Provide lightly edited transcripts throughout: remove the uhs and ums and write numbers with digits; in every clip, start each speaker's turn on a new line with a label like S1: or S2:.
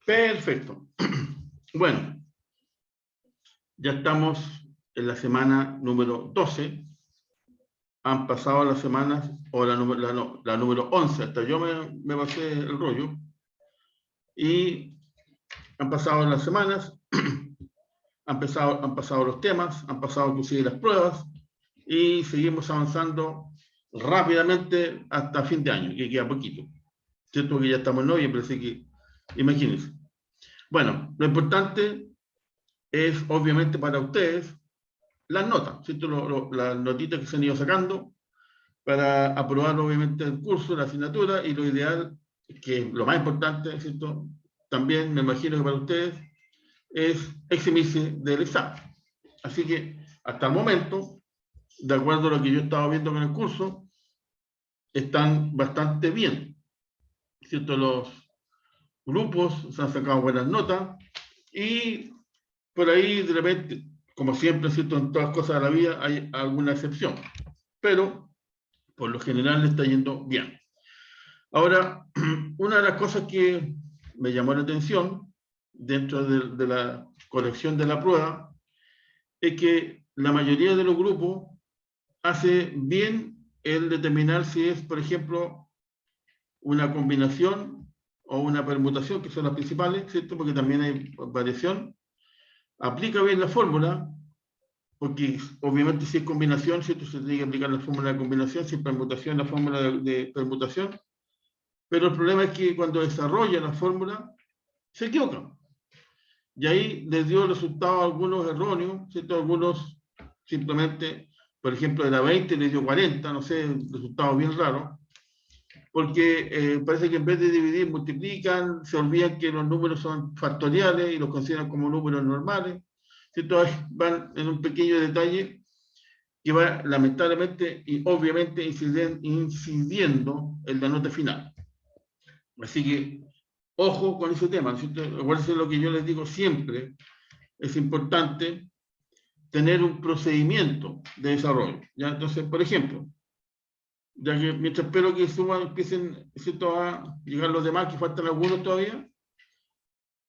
S1: Perfecto. Bueno, ya estamos en la semana número 12. Han pasado las semanas, o la número 11, hasta yo me pasé el rollo. Y han pasado las semanas, han pasado los temas, han pasado inclusive las pruebas, y seguimos avanzando rápidamente hasta fin de año, que queda poquito. Cierto que ya estamos en noviembre, así que imagínense. Bueno, lo importante es, obviamente, para ustedes, las notas, ¿cierto? Las notitas que se han ido sacando para aprobar, obviamente, el curso, la asignatura, y lo ideal, que es lo más importante, ¿cierto? También, me imagino que para ustedes, es eximirse del examen. Así que, hasta el momento, de acuerdo a lo que yo estaba viendo con el curso, están bastante bien, ¿cierto? Los grupos se han sacado buenas notas, y por ahí, de repente, como siempre, ¿cierto? En todas las cosas de la vida hay alguna excepción, pero por lo general le está yendo bien. Ahora, una de las cosas que me llamó la atención dentro de la colección de la prueba es que la mayoría de los grupos hace bien el determinar si es, por ejemplo, una combinación o una permutación, que son las principales, ¿cierto? Porque también hay variación. Aplica bien la fórmula, porque obviamente si es combinación, ¿cierto? Se tiene que aplicar la fórmula de combinación, si es permutación, la fórmula de permutación. Pero el problema es que cuando desarrolla la fórmula, se equivoca. Y ahí les dio resultados algunos erróneos, ¿cierto? Algunos simplemente, por ejemplo, de la 20 les dio 40, no sé, resultados bien raros, porque parece que en vez de dividir, multiplican, se olvidan que los números son factoriales y los consideran como números normales, ¿cierto? Ahí van en un pequeño detalle que va lamentablemente y obviamente incidiendo en la nota final. Así que, ojo con ese tema, ¿cierto? Acuérdense lo que yo les digo siempre, es importante tener un procedimiento de desarrollo, ¿ya? Entonces, por ejemplo, ya que mientras espero que suban, empiecen, ¿cierto?, a llegar los demás, que faltan algunos todavía,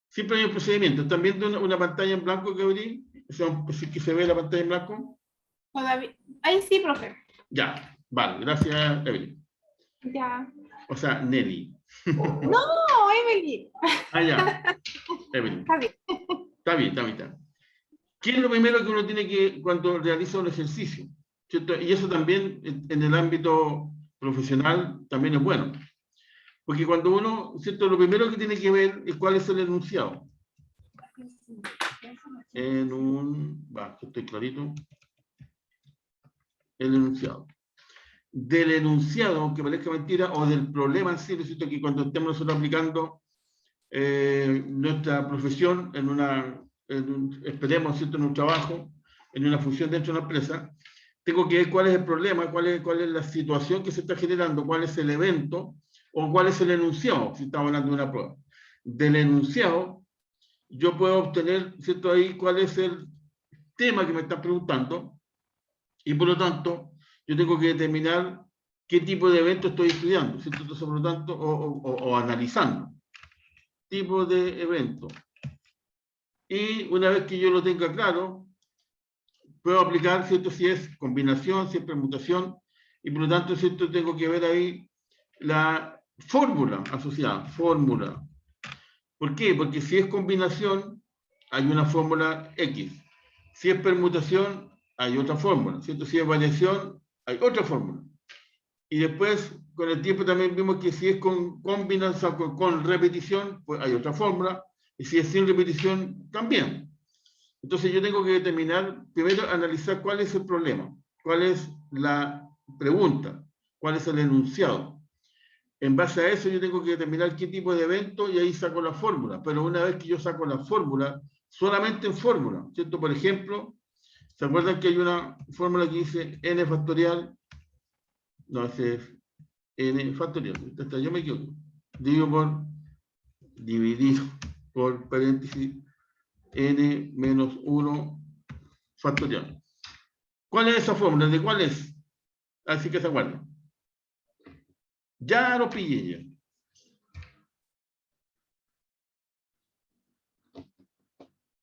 S1: siempre hay un procedimiento. ¿Están viendo una pantalla en blanco que abrí? O sea, que se ve la pantalla en blanco.
S2: Todavía. Ahí sí, profe.
S1: Ya, vale, gracias, Evelyn.
S2: Ya.
S1: O sea, Nelly.
S2: No, Emily.
S1: Ah, ya, Evelyn.
S2: Está bien.
S1: Está bien, está bien, está bien. ¿Qué es lo primero que uno tiene que, cuando realiza un ejercicio? ¿Cierto? Y eso también en el ámbito profesional también es bueno. Porque cuando uno, ¿cierto? Lo primero que tiene que ver es cuál es el enunciado. Estoy clarito. El enunciado. Del enunciado, aunque parezca mentira, o del problema en sí, es cierto que cuando estemos nosotros aplicando nuestra profesión esperemos, ¿cierto?, en un trabajo, en una función dentro de una empresa, tengo que ver cuál es el problema, cuál es la situación que se está generando, cuál es el evento, o cuál es el enunciado, si estamos hablando de una prueba. Del enunciado, yo puedo obtener, ¿cierto?, ahí cuál es el tema que me están preguntando, y por lo tanto, yo tengo que determinar qué tipo de evento estoy estudiando, ¿cierto? Entonces, por lo tanto, o analizando tipo de evento. Y una vez que yo lo tenga claro, puedo aplicar, ¿cierto?, si es combinación, si es permutación, y por lo tanto, ¿cierto?, tengo que ver ahí la fórmula asociada, fórmula. ¿Por qué? Porque si es combinación, hay una fórmula X. Si es permutación, hay otra fórmula, ¿cierto? Si es variación, hay otra fórmula. Y después, con el tiempo también vimos que si es con combinación, con repetición, pues hay otra fórmula, y si es sin repetición, también. Entonces yo tengo que determinar, primero analizar cuál es el problema, cuál es la pregunta, cuál es el enunciado. En base a eso yo tengo que determinar qué tipo de evento y ahí saco la fórmula. Pero una vez que yo saco la fórmula, solamente en fórmula, ¿cierto? Por ejemplo, ¿se acuerdan que hay una fórmula que dice n factorial? No, ese es n factorial. Entonces, yo me equivoco. Dividido por paréntesis n menos 1 factorial. ¿Cuál es esa fórmula? ¿De cuál es? Así que se acuerdan. Ya lo pillé ya.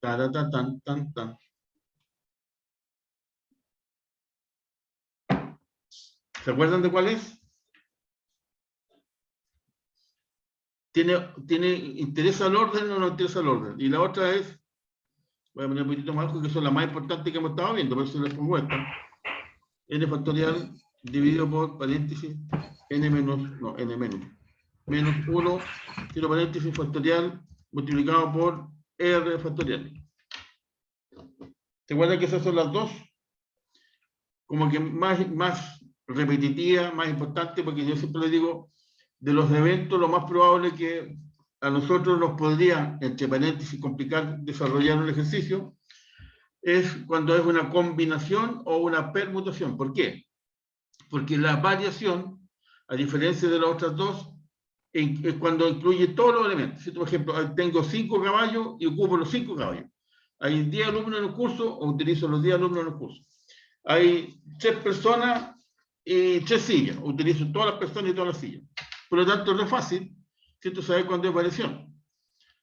S1: Tarata, tan, tan, tan. ¿Se acuerdan de cuál es? ¿Interesa el orden o no interesa el orden? Y la otra es, voy a poner un poquito más abajo, que son las más importantes que hemos estado viendo, por eso les pongo esta. N factorial dividido por paréntesis n menos, no, n menos, menos 1, cierro paréntesis factorial multiplicado por r factorial. ¿Se acuerdan que esas son las dos? Como que más repetitivas, más importantes, porque yo siempre les digo, de los eventos, lo más probable que a nosotros nos podría, entre paréntesis, complicar desarrollar un ejercicio, es cuando es una combinación o una permutación. ¿Por qué? Porque la variación, a diferencia de las otras dos, es cuando incluye todos los elementos. Si, por ejemplo, tengo 5 caballos y ocupo los 5 caballos. Hay 10 alumnos en el curso, o utilizo los 10 alumnos en el curso. Hay 3 personas y 3 sillas, utilizo todas las personas y todas las sillas. Por lo tanto, no es fácil, ¿cierto?, saber cuándo es variación.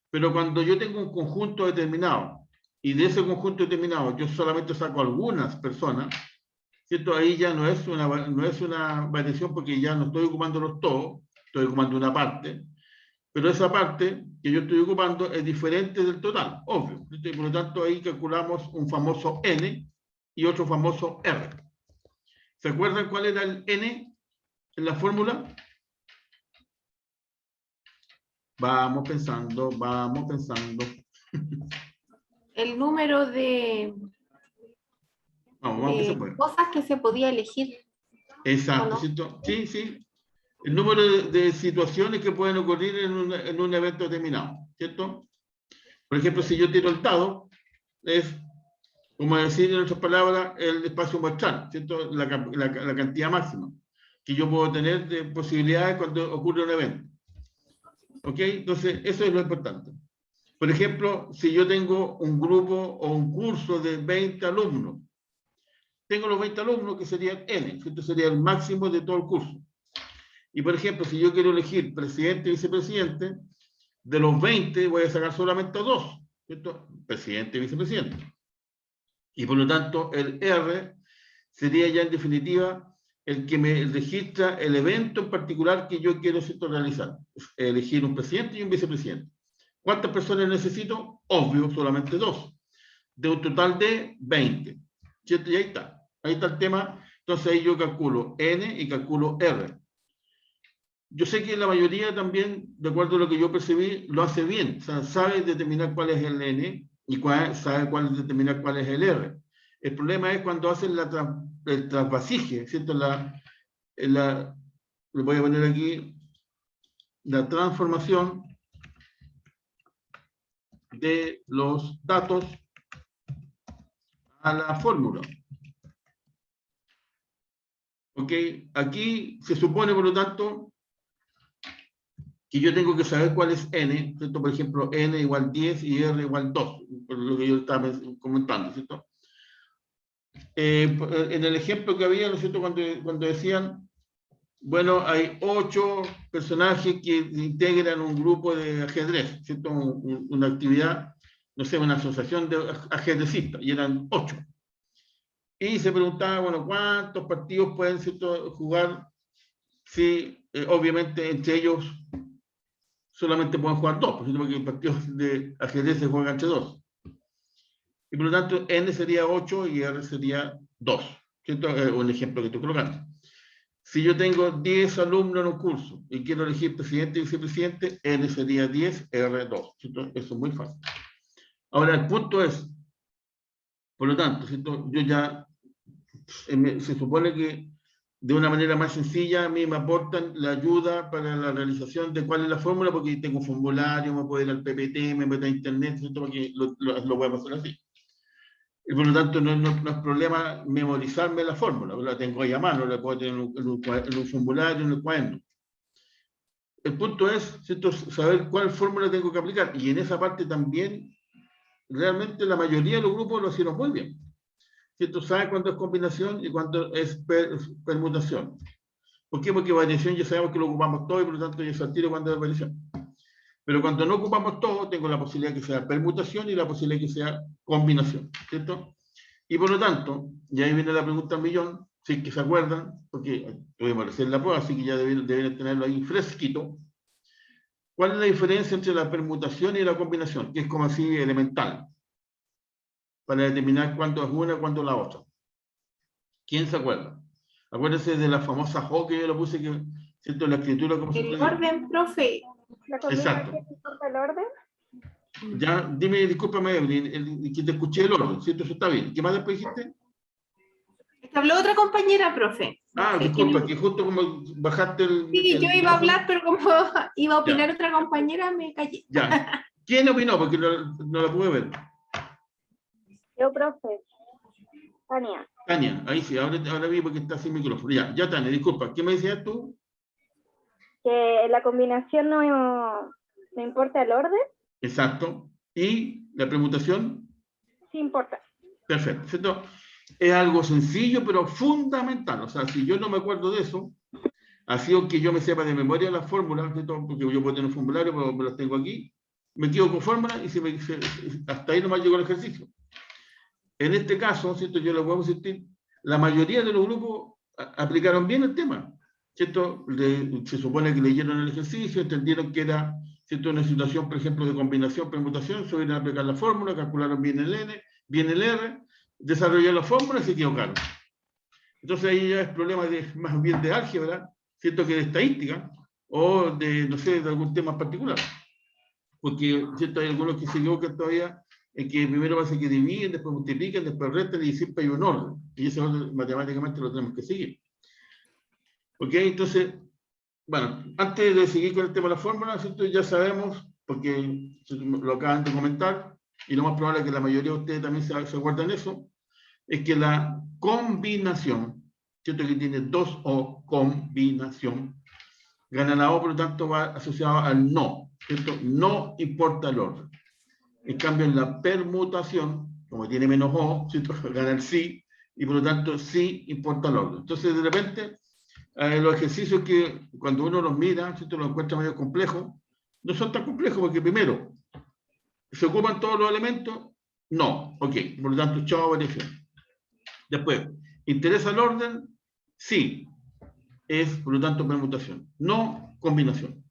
S1: Pero cuando yo tengo un conjunto determinado, y de ese conjunto determinado yo solamente saco algunas personas, ¿cierto? Ahí ya no es una variación, porque ya no estoy ocupándolos todos, estoy ocupando una parte, pero esa parte que yo estoy ocupando es diferente del total, obvio. ¿Cierto? Y por lo tanto ahí calculamos un famoso n y otro famoso r. ¿Se acuerdan cuál era el n en la fórmula? Vamos pensando, vamos pensando.
S2: El número de
S1: Vamos que se puede.
S2: cosas que se podía elegir.
S1: Exacto,
S2: ¿o no?
S1: ¿cierto? Sí, sí. El número de situaciones que pueden ocurrir en un evento determinado, ¿cierto? Por ejemplo, si yo tiro el dado, es, como decir en otras palabras, el espacio muestral, ¿cierto? La cantidad máxima que yo puedo tener de posibilidades cuando ocurre un evento. ¿Ok? Entonces, eso es lo importante. Por ejemplo, si yo tengo un grupo o un curso de 20 alumnos, tengo los 20 alumnos, que serían n, ¿cierto? Sería el máximo de todo el curso. Y por ejemplo, si yo quiero elegir presidente y vicepresidente, de los 20 voy a sacar solamente 2, ¿cierto? Presidente y vicepresidente. Y por lo tanto, el R sería ya en definitiva el que me registra el evento en particular que yo quiero, ¿cierto?, realizar. Elegir un presidente y un vicepresidente. ¿Cuántas personas necesito? Obvio, solamente 2. De un total de 20. ¿Cierto? Y ahí está. Ahí está el tema. Entonces ahí yo calculo N y calculo R. Yo sé que la mayoría también, de acuerdo a lo que yo percibí, lo hace bien. O sea, sabe determinar cuál es el N y sabe determinar cuál es el R. El problema es cuando hacen el trasvasije, ¿cierto? Le voy a poner aquí la transformación de los datos a la fórmula. ¿Ok? Aquí se supone, por lo tanto, que yo tengo que saber cuál es n, ¿cierto? Por ejemplo, n igual 10 y r igual 2, por lo que yo estaba comentando, ¿cierto? En el ejemplo que había, ¿no es cierto?, cuando decían, bueno, hay 8 personajes que integran un grupo de ajedrez, ¿cierto? Una actividad, no sé, una asociación de ajedrecistas, y eran 8. Y se preguntaba, bueno, ¿cuántos partidos pueden, ¿cierto?, jugar si, obviamente, entre ellos solamente pueden jugar 2, porque el partido de ajedrez se juega entre 2. Y por lo tanto, n sería 8 y r sería 2. ¿Cierto? Un ejemplo que estoy colocando. Si yo tengo 10 alumnos en un curso y quiero elegir presidente y vicepresidente, n sería 10, r 2. ¿Cierto? Eso es muy fácil. Ahora, el punto es, por lo tanto, ¿cierto?, yo ya, se supone que de una manera más sencilla a mí me aportan la ayuda para la realización de cuál es la fórmula, porque tengo un formulario, me puedo ir al PPT, me meto a internet, ¿cierto?, porque lo voy a hacer así. Y por lo tanto no es problema memorizarme la fórmula, la tengo ahí a mano, la puedo tener en un formulario, en el cuaderno. El punto es, ¿cierto?, saber cuál fórmula tengo que aplicar, y en esa parte también realmente la mayoría de los grupos lo hicieron muy bien. ¿Cierto? Saben cuándo es combinación y cuándo es permutación. ¿Por qué? Porque variación ya sabemos que lo ocupamos todo y por lo tanto ya se tiro cuando es variación. Pero cuando no ocupamos todo, tengo la posibilidad que sea permutación y la posibilidad que sea combinación, ¿cierto? Y por lo tanto, y ahí viene la pregunta al millón, si es que se acuerdan, porque tuvimos que hacer la prueba, así que ya deben tenerlo ahí fresquito. ¿Cuál es la diferencia entre la permutación y la combinación? Que es como así elemental, para determinar cuándo es una y cuándo es la otra. ¿Quién se acuerda? Acuérdense de la famosa J que yo lo puse, que, ¿cierto? La escritura como se
S2: El
S1: puede.
S2: orden, profe.
S3: ¿La
S1: Exacto.
S3: combinación importa el orden?
S1: Ya, dime, discúlpame, Evelyn, que te escuché el orden, ¿cierto? Eso está bien. ¿Qué más después dijiste?
S2: Habló otra compañera, profe.
S1: Ah,
S2: Sí,
S1: disculpa, que justo como bajaste
S2: sí, yo iba a hablar, pero como iba a opinar
S1: Ya.
S2: otra compañera, me callé.
S1: Ya. ¿Quién opinó? Porque no la pude ver.
S3: Yo, profe. Tania.
S1: Tania, ahí sí, ahora vi porque está sin micrófono. Ya, Tania, disculpa. ¿Qué me decías tú?
S3: Que la combinación no importa el orden.
S1: Exacto. ¿Y la permutación?
S3: Sí importa.
S1: Perfecto. ¿Cierto? Es algo sencillo, pero fundamental. O sea, si yo no me acuerdo de eso, así que yo me sepa de memoria las fórmulas, ¿cierto? Porque yo puedo tener un formulario, pero me las tengo aquí, me quedo con fórmulas y hasta ahí nomás llegó el ejercicio. En este caso, ¿cierto? Yo les voy a insistir, la mayoría de los grupos aplicaron bien el tema, ¿cierto? Se supone que leyeron el ejercicio, entendieron que era, ¿cierto? Una situación, por ejemplo, de combinación, permutación, supieron aplicar la fórmula, calcularon bien el N, bien el R, desarrollaron la fórmula y se equivocaron. Entonces ahí ya es problema más bien de álgebra, ¿cierto? Que de estadística, o de, no sé, de algún tema particular. Porque, ¿cierto? Hay algunos que se equivocan todavía en que primero pasa que dividen, después multiplican, después restan y siempre hay un orden. Y ese orden matemáticamente lo tenemos que seguir. ¿Ok? Entonces, bueno, antes de seguir con el tema de la fórmula, ¿cierto? Ya sabemos, porque lo acaban de comentar, y lo más probable es que la mayoría de ustedes también se acuerdan de eso, es que la combinación, ¿cierto? Que tiene dos O, combinación, gana la O, por lo tanto va asociado al no, ¿cierto? No importa el orden. En cambio, en la permutación, como tiene menos O, ¿cierto? Gana el sí, y por lo tanto sí importa el orden. Entonces, de repente, los ejercicios que cuando uno los mira, ¿cierto? Los encuentra medio complejos, no son tan complejos porque primero, ¿se ocupan todos los elementos? No, ok, por lo tanto, chao, variación. Después, ¿interesa el orden? Sí, es por lo tanto permutación, no combinación.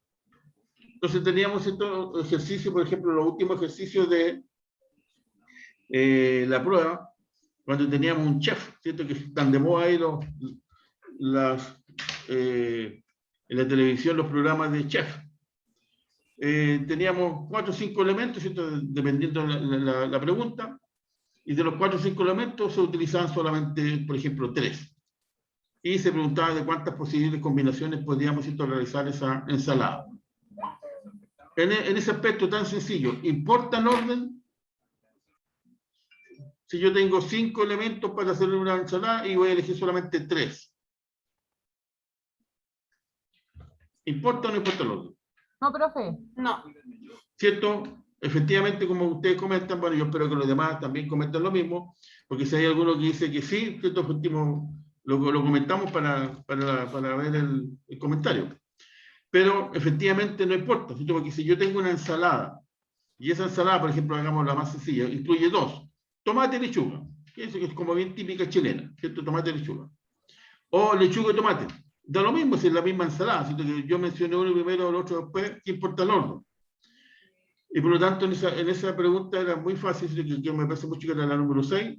S1: Entonces teníamos estos ejercicios, por ejemplo, los últimos ejercicios de la prueba, cuando teníamos un chef, ¿cierto? Que están de moda ahí en la televisión los programas de chef. Teníamos 4 o 5 elementos, ¿cierto? Dependiendo de la pregunta, y de los 4 o 5 elementos se utilizaban solamente, por ejemplo, 3. Y se preguntaba de cuántas posibles combinaciones podríamos realizar esa ensalada. En ese aspecto tan sencillo, ¿importa el orden? Si yo tengo 5 elementos para hacer una ensalada y voy a elegir solamente 3. ¿Importa o no importa el orden?
S4: No, profe.
S2: No.
S1: ¿Cierto? Efectivamente, como ustedes comentan, bueno, yo espero que los demás también comenten lo mismo, porque si hay alguno que dice que sí, ¿cierto? Lo comentamos para ver el comentario. Pero efectivamente no importa, ¿cierto? Porque si yo tengo una ensalada, y esa ensalada, por ejemplo, hagamos la más sencilla, incluye 2, tomate y lechuga, que es como bien típica chilena, ¿cierto? Tomate y lechuga. O lechuga y tomate. Da lo mismo si es la misma ensalada, ¿cierto? Que yo mencioné uno primero, el otro después, ¿qué importa el orden? Y por lo tanto, en esa pregunta era muy fácil, que me parece mucho que era la número 6,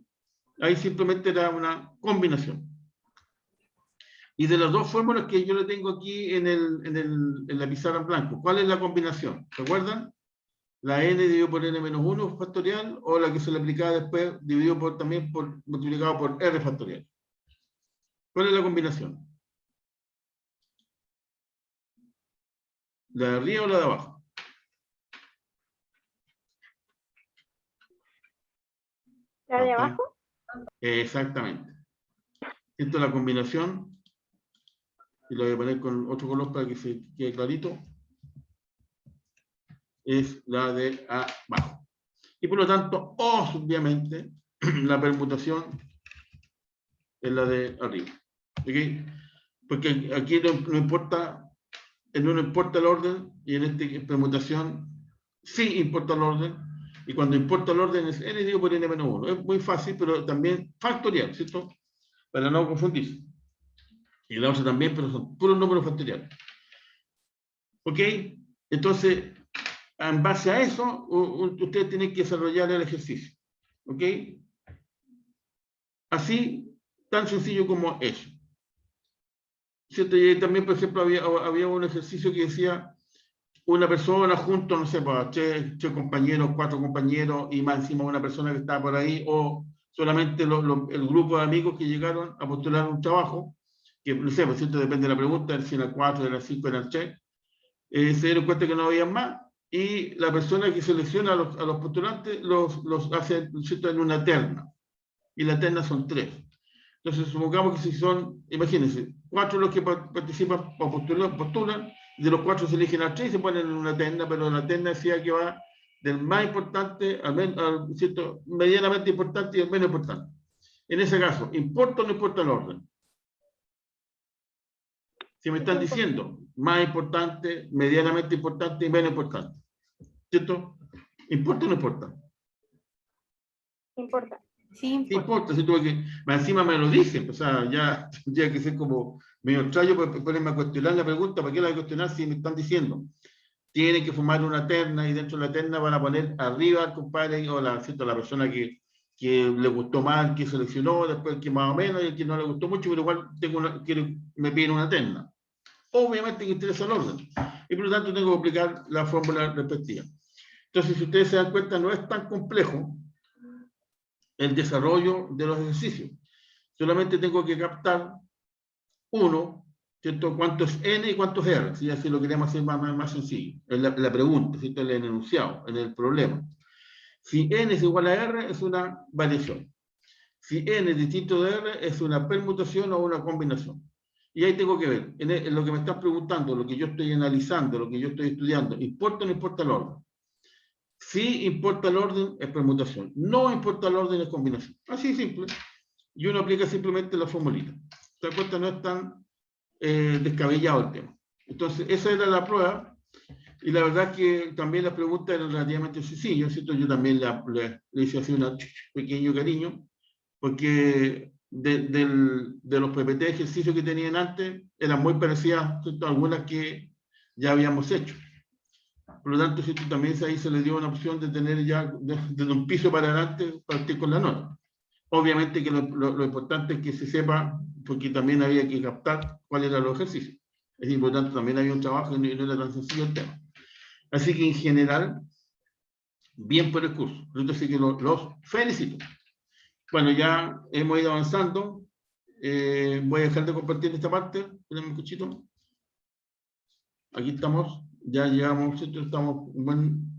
S1: ahí simplemente era una combinación. Y de las dos fórmulas que yo le tengo aquí en la pizarra en blanco, ¿cuál es la combinación? ¿Recuerdan? La n dividido por n menos 1 factorial, o la que se le aplicaba después, dividido multiplicado por r factorial. ¿Cuál es la combinación? ¿La de arriba o la de abajo?
S3: ¿La de abajo?
S1: Exactamente. Esto es la combinación, y lo voy a poner con otro color para que se quede clarito, es la de abajo. Y por lo tanto, obviamente, la permutación es la de arriba. ¿Okay? Porque aquí no importa en uno importa el orden, y en esta permutación sí importa el orden, y cuando importa el orden es n dividido por n menos 1. Es muy fácil, pero también factorial, ¿cierto? Para no confundirse. Y la otra también, pero son puros números factoriales. ¿Ok? Entonces, en base a eso, ustedes tienen que desarrollar el ejercicio. ¿Ok? Así, tan sencillo como eso. ¿Cierto? Y también, por ejemplo, había un ejercicio que decía una persona junto, no sé, pues, tres compañeros, 4 compañeros, y más encima una persona que estaba por ahí, o solamente el grupo de amigos que llegaron a postular un trabajo, que no sé, por cierto, depende de la pregunta, si eran 4, eran 5, eran 3, se dieron cuenta que no había más, y la persona que selecciona a los postulantes los hace, ¿cierto?, en una terna, y la terna son 3. Entonces, supongamos que si son, imagínense, 4 los que participan o postulan, de los 4 se eligen a 3 y se ponen en una terna, pero la terna decía que va del más importante al ¿cierto?, medianamente importante y al menos importante. En ese caso, ¿importa o no importa el orden? Si me están diciendo más importante, medianamente importante y menos importante, ¿cierto? ¿Importa o no importa?
S3: Importa.
S2: Sí,
S1: ¿Qué
S2: importa.
S1: importa? Si tuve que, más encima me lo dicen, o sea, ya tendría que ser como medio extraño ponerme a cuestionar la pregunta. ¿Para qué la voy a cuestionar si me están diciendo? Tienen que formar una terna, y dentro de la terna van a poner arriba al compadre o ¿cierto?, la persona que le gustó más, que seleccionó, después que más o menos, y el que no le gustó mucho, pero igual me piden una terna. Obviamente que interesa el orden, y por lo tanto tengo que aplicar la fórmula respectiva. Entonces, si ustedes se dan cuenta, no es tan complejo el desarrollo de los ejercicios. Solamente tengo que captar uno, ¿cierto?, cuánto es n y cuánto es r, si así lo queremos hacer más sencillo, en la pregunta, ¿cierto?, en el enunciado, en el problema. Si n es igual a r, es una variación. Si n es distinto de r, es una permutación o una combinación. Y ahí tengo que ver, en lo que me están preguntando, lo que yo estoy analizando, lo que yo estoy estudiando, ¿importa o no importa el orden? Si importa el orden, es permutación. No importa el orden, es combinación. Así de simple. Y uno aplica simplemente la formulita. ¿Se da cuenta? No es tan descabellado el tema. Entonces, esa era la prueba. Y la verdad es que también las preguntas eran relativamente sencillas, ¿cierto? Yo también le hice así un pequeño cariño, porque de los PPT ejercicios que tenían antes, eran muy parecidas, ¿cierto?, algunas que ya habíamos hecho. Por lo tanto, ¿cierto?, también ahí se le dio una opción de tener ya desde un piso para adelante, partir con la nota. Obviamente que lo importante es que se sepa, porque también había que captar cuáles eran los ejercicios. Es importante, también había un trabajo y no era tan sencillo el tema. Así que en general, bien por el curso. Entonces, que los felicito. Bueno, ya hemos ido avanzando. Voy a dejar de compartir esta parte. Espérenme un cuchito. Aquí estamos. Ya llegamos, ¿cierto? Estamos un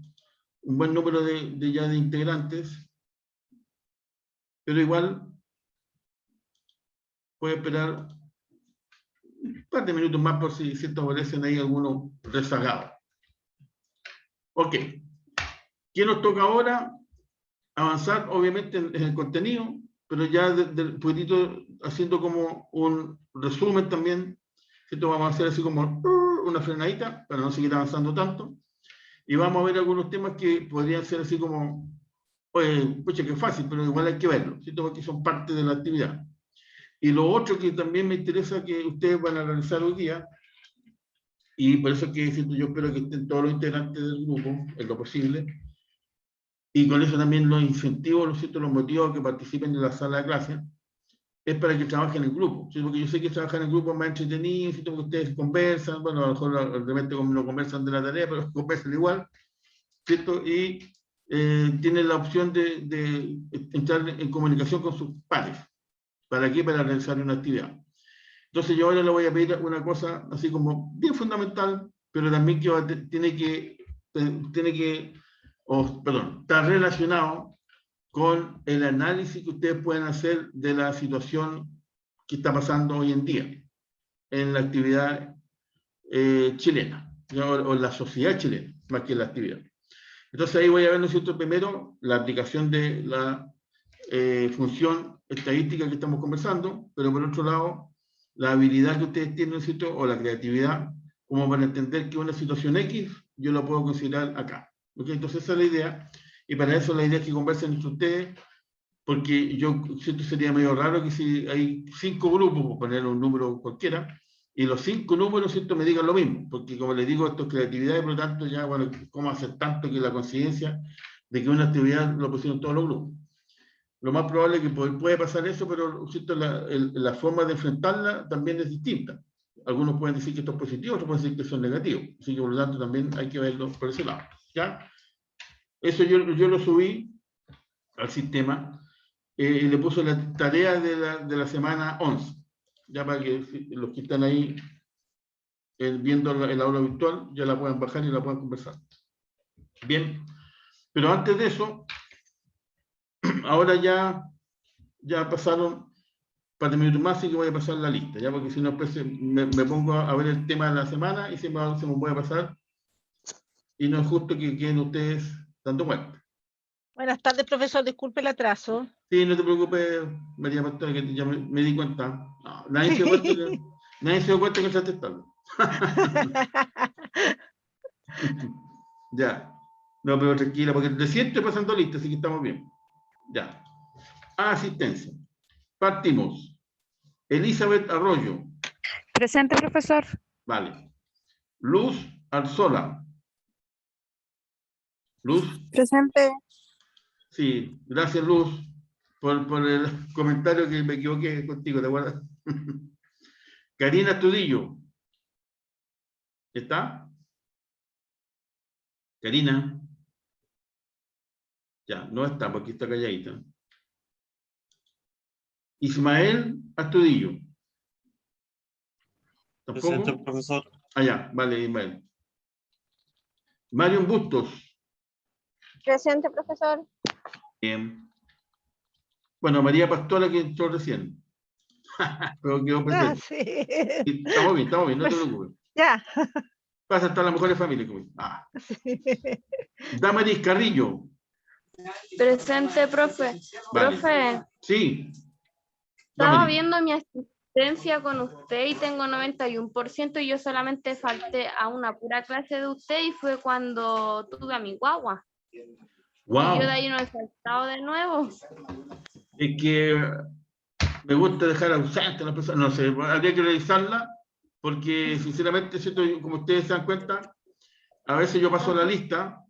S1: buen número ya de integrantes. Pero igual, voy a esperar un par de minutos más por si aparecen ahí algunos rezagados. Ok. ¿Qué nos toca ahora? Avanzar, obviamente, en el contenido, pero ya un poquitito haciendo como un resumen también. Esto vamos a hacer así como una frenadita para no seguir avanzando tanto. Y vamos a ver algunos temas que podrían ser así como, oye, pucha, que fácil, pero igual hay que verlo, ¿cierto? Porque son parte de la actividad. Y lo otro que también me interesa que ustedes van a realizar hoy día, y por eso que yo espero que estén todos los integrantes del grupo, en lo posible, y con eso también los incentivo, los motivos a que participen en la sala de clase, es para que trabajen en grupo, ¿sí? Porque yo sé que trabajar en grupo es más entretenido, ¿sí? Porque ustedes conversan, bueno, a lo mejor de repente no conversan de la tarea, pero conversan igual, ¿cierto? Y tienen la opción de entrar en comunicación con sus pares. ¿Para qué? Para realizar una actividad. Entonces yo ahora le voy a pedir una cosa así como bien fundamental, pero también que está relacionado con el análisis que ustedes pueden hacer de la situación que está pasando hoy en día en la actividad chilena, ¿no? O en la sociedad chilena, más que en la actividad. Entonces ahí voy a ver, ¿no es cierto?, primero la aplicación de la función estadística que estamos conversando, pero por otro lado, la habilidad que ustedes tienen, ¿no es cierto?, o la creatividad como para entender que una situación X yo la puedo considerar acá. ¿Ok? Entonces esa es la idea, y para eso la idea es que conversen entre ustedes, porque yo siento que sería medio raro que si hay 5 grupos, por poner un número cualquiera, y los 5 números, ¿cierto?, me digan lo mismo, porque como les digo, esto es creatividad, y por lo tanto ya, bueno, ¿cómo hacer tanto que la coincidencia de que una actividad lo pusieron todos los grupos? Lo más probable es que puede pasar eso, pero ¿cierto?, la forma de enfrentarla también es distinta. Algunos pueden decir que esto es positivo, otros pueden decir que son negativos, así que por lo tanto también hay que verlo por ese lado, ¿ya? Eso yo lo subí al sistema, y le puse la tarea de la semana 11, ya para que los que están ahí viendo el aula virtual ya la puedan bajar y la puedan conversar. Bien, pero antes de eso, ahora ya pasaron un par de minutos más, así que voy a pasar la lista, ya, porque si no después me pongo a ver el tema de la semana y se me voy a pasar, y no es justo que queden ustedes dando vueltas.
S4: Buenas tardes, profesor. Disculpe el atraso.
S1: Sí, no te preocupes, María Pastora, que ya me di cuenta. No, nadie se dio cuenta que entraste tarde. Ya. No, pero tranquila, porque de 100 estoy pasando lista, así que estamos bien. Ya. Asistencia. Partimos. Elizabeth Arroyo.
S5: Presente, profesor.
S1: Vale. Luz Arzola. Luz.
S5: Presente.
S1: Sí, gracias, Luz, por el comentario que me equivoqué contigo, ¿te acuerdas? Karina Tudillo. ¿Está? Karina. Ya, no está, porque está calladita. Ismael Astudillo.
S6: Presente,
S1: ¿Tampoco?
S6: profesor.
S1: Ah, ya, vale, Ismael. Marion Bustos.
S3: Presente, profesor.
S1: Bien. Bueno, María Pastora, que entró recién. Pero quedó
S4: Ah,
S1: presente.
S4: sí.
S1: Sí, estamos bien, no te preocupes.
S4: Ya.
S1: Vas a estar las mejores familias conmigo. Ah.
S4: Sí.
S1: Damaris Carrillo.
S7: Presente, profe.
S1: Vale.
S7: Profe,
S1: Sí.
S7: estaba
S1: Damaris.
S7: viendo mi asistencia con usted y tengo 91% y yo solamente falté a una pura clase de usted y fue cuando tuve a mi guagua.
S1: Wow.
S7: Y yo de ahí no he faltado de nuevo.
S1: Es que me gusta dejar ausente a las personas. No sé, habría que revisarla, porque sinceramente, ¿cierto? Como ustedes se dan cuenta, a veces yo paso la lista,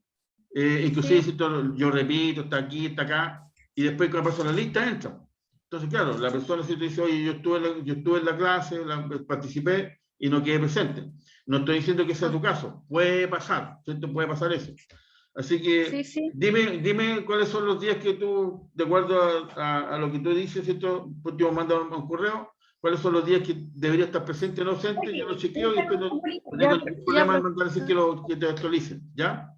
S1: inclusive
S7: Sí.
S1: ¿cierto? Yo repito, está aquí, está acá, y después cuando paso la lista entra. Entonces, claro, la persona si te dice, oye, yo estuve en la clase, participé y no quedé presente. No estoy diciendo que sea tu caso, puede pasar, ¿cierto? Puede pasar eso. Así que
S7: Sí, sí.
S1: dime cuáles son los días que tú, de acuerdo a lo que tú dices, ¿cierto? Pues te mando un correo, cuáles son los días que debería estar presente o no ausente, yo lo chequeo y después no tengo ningún problema en mandar así que te actualicen, ¿ya?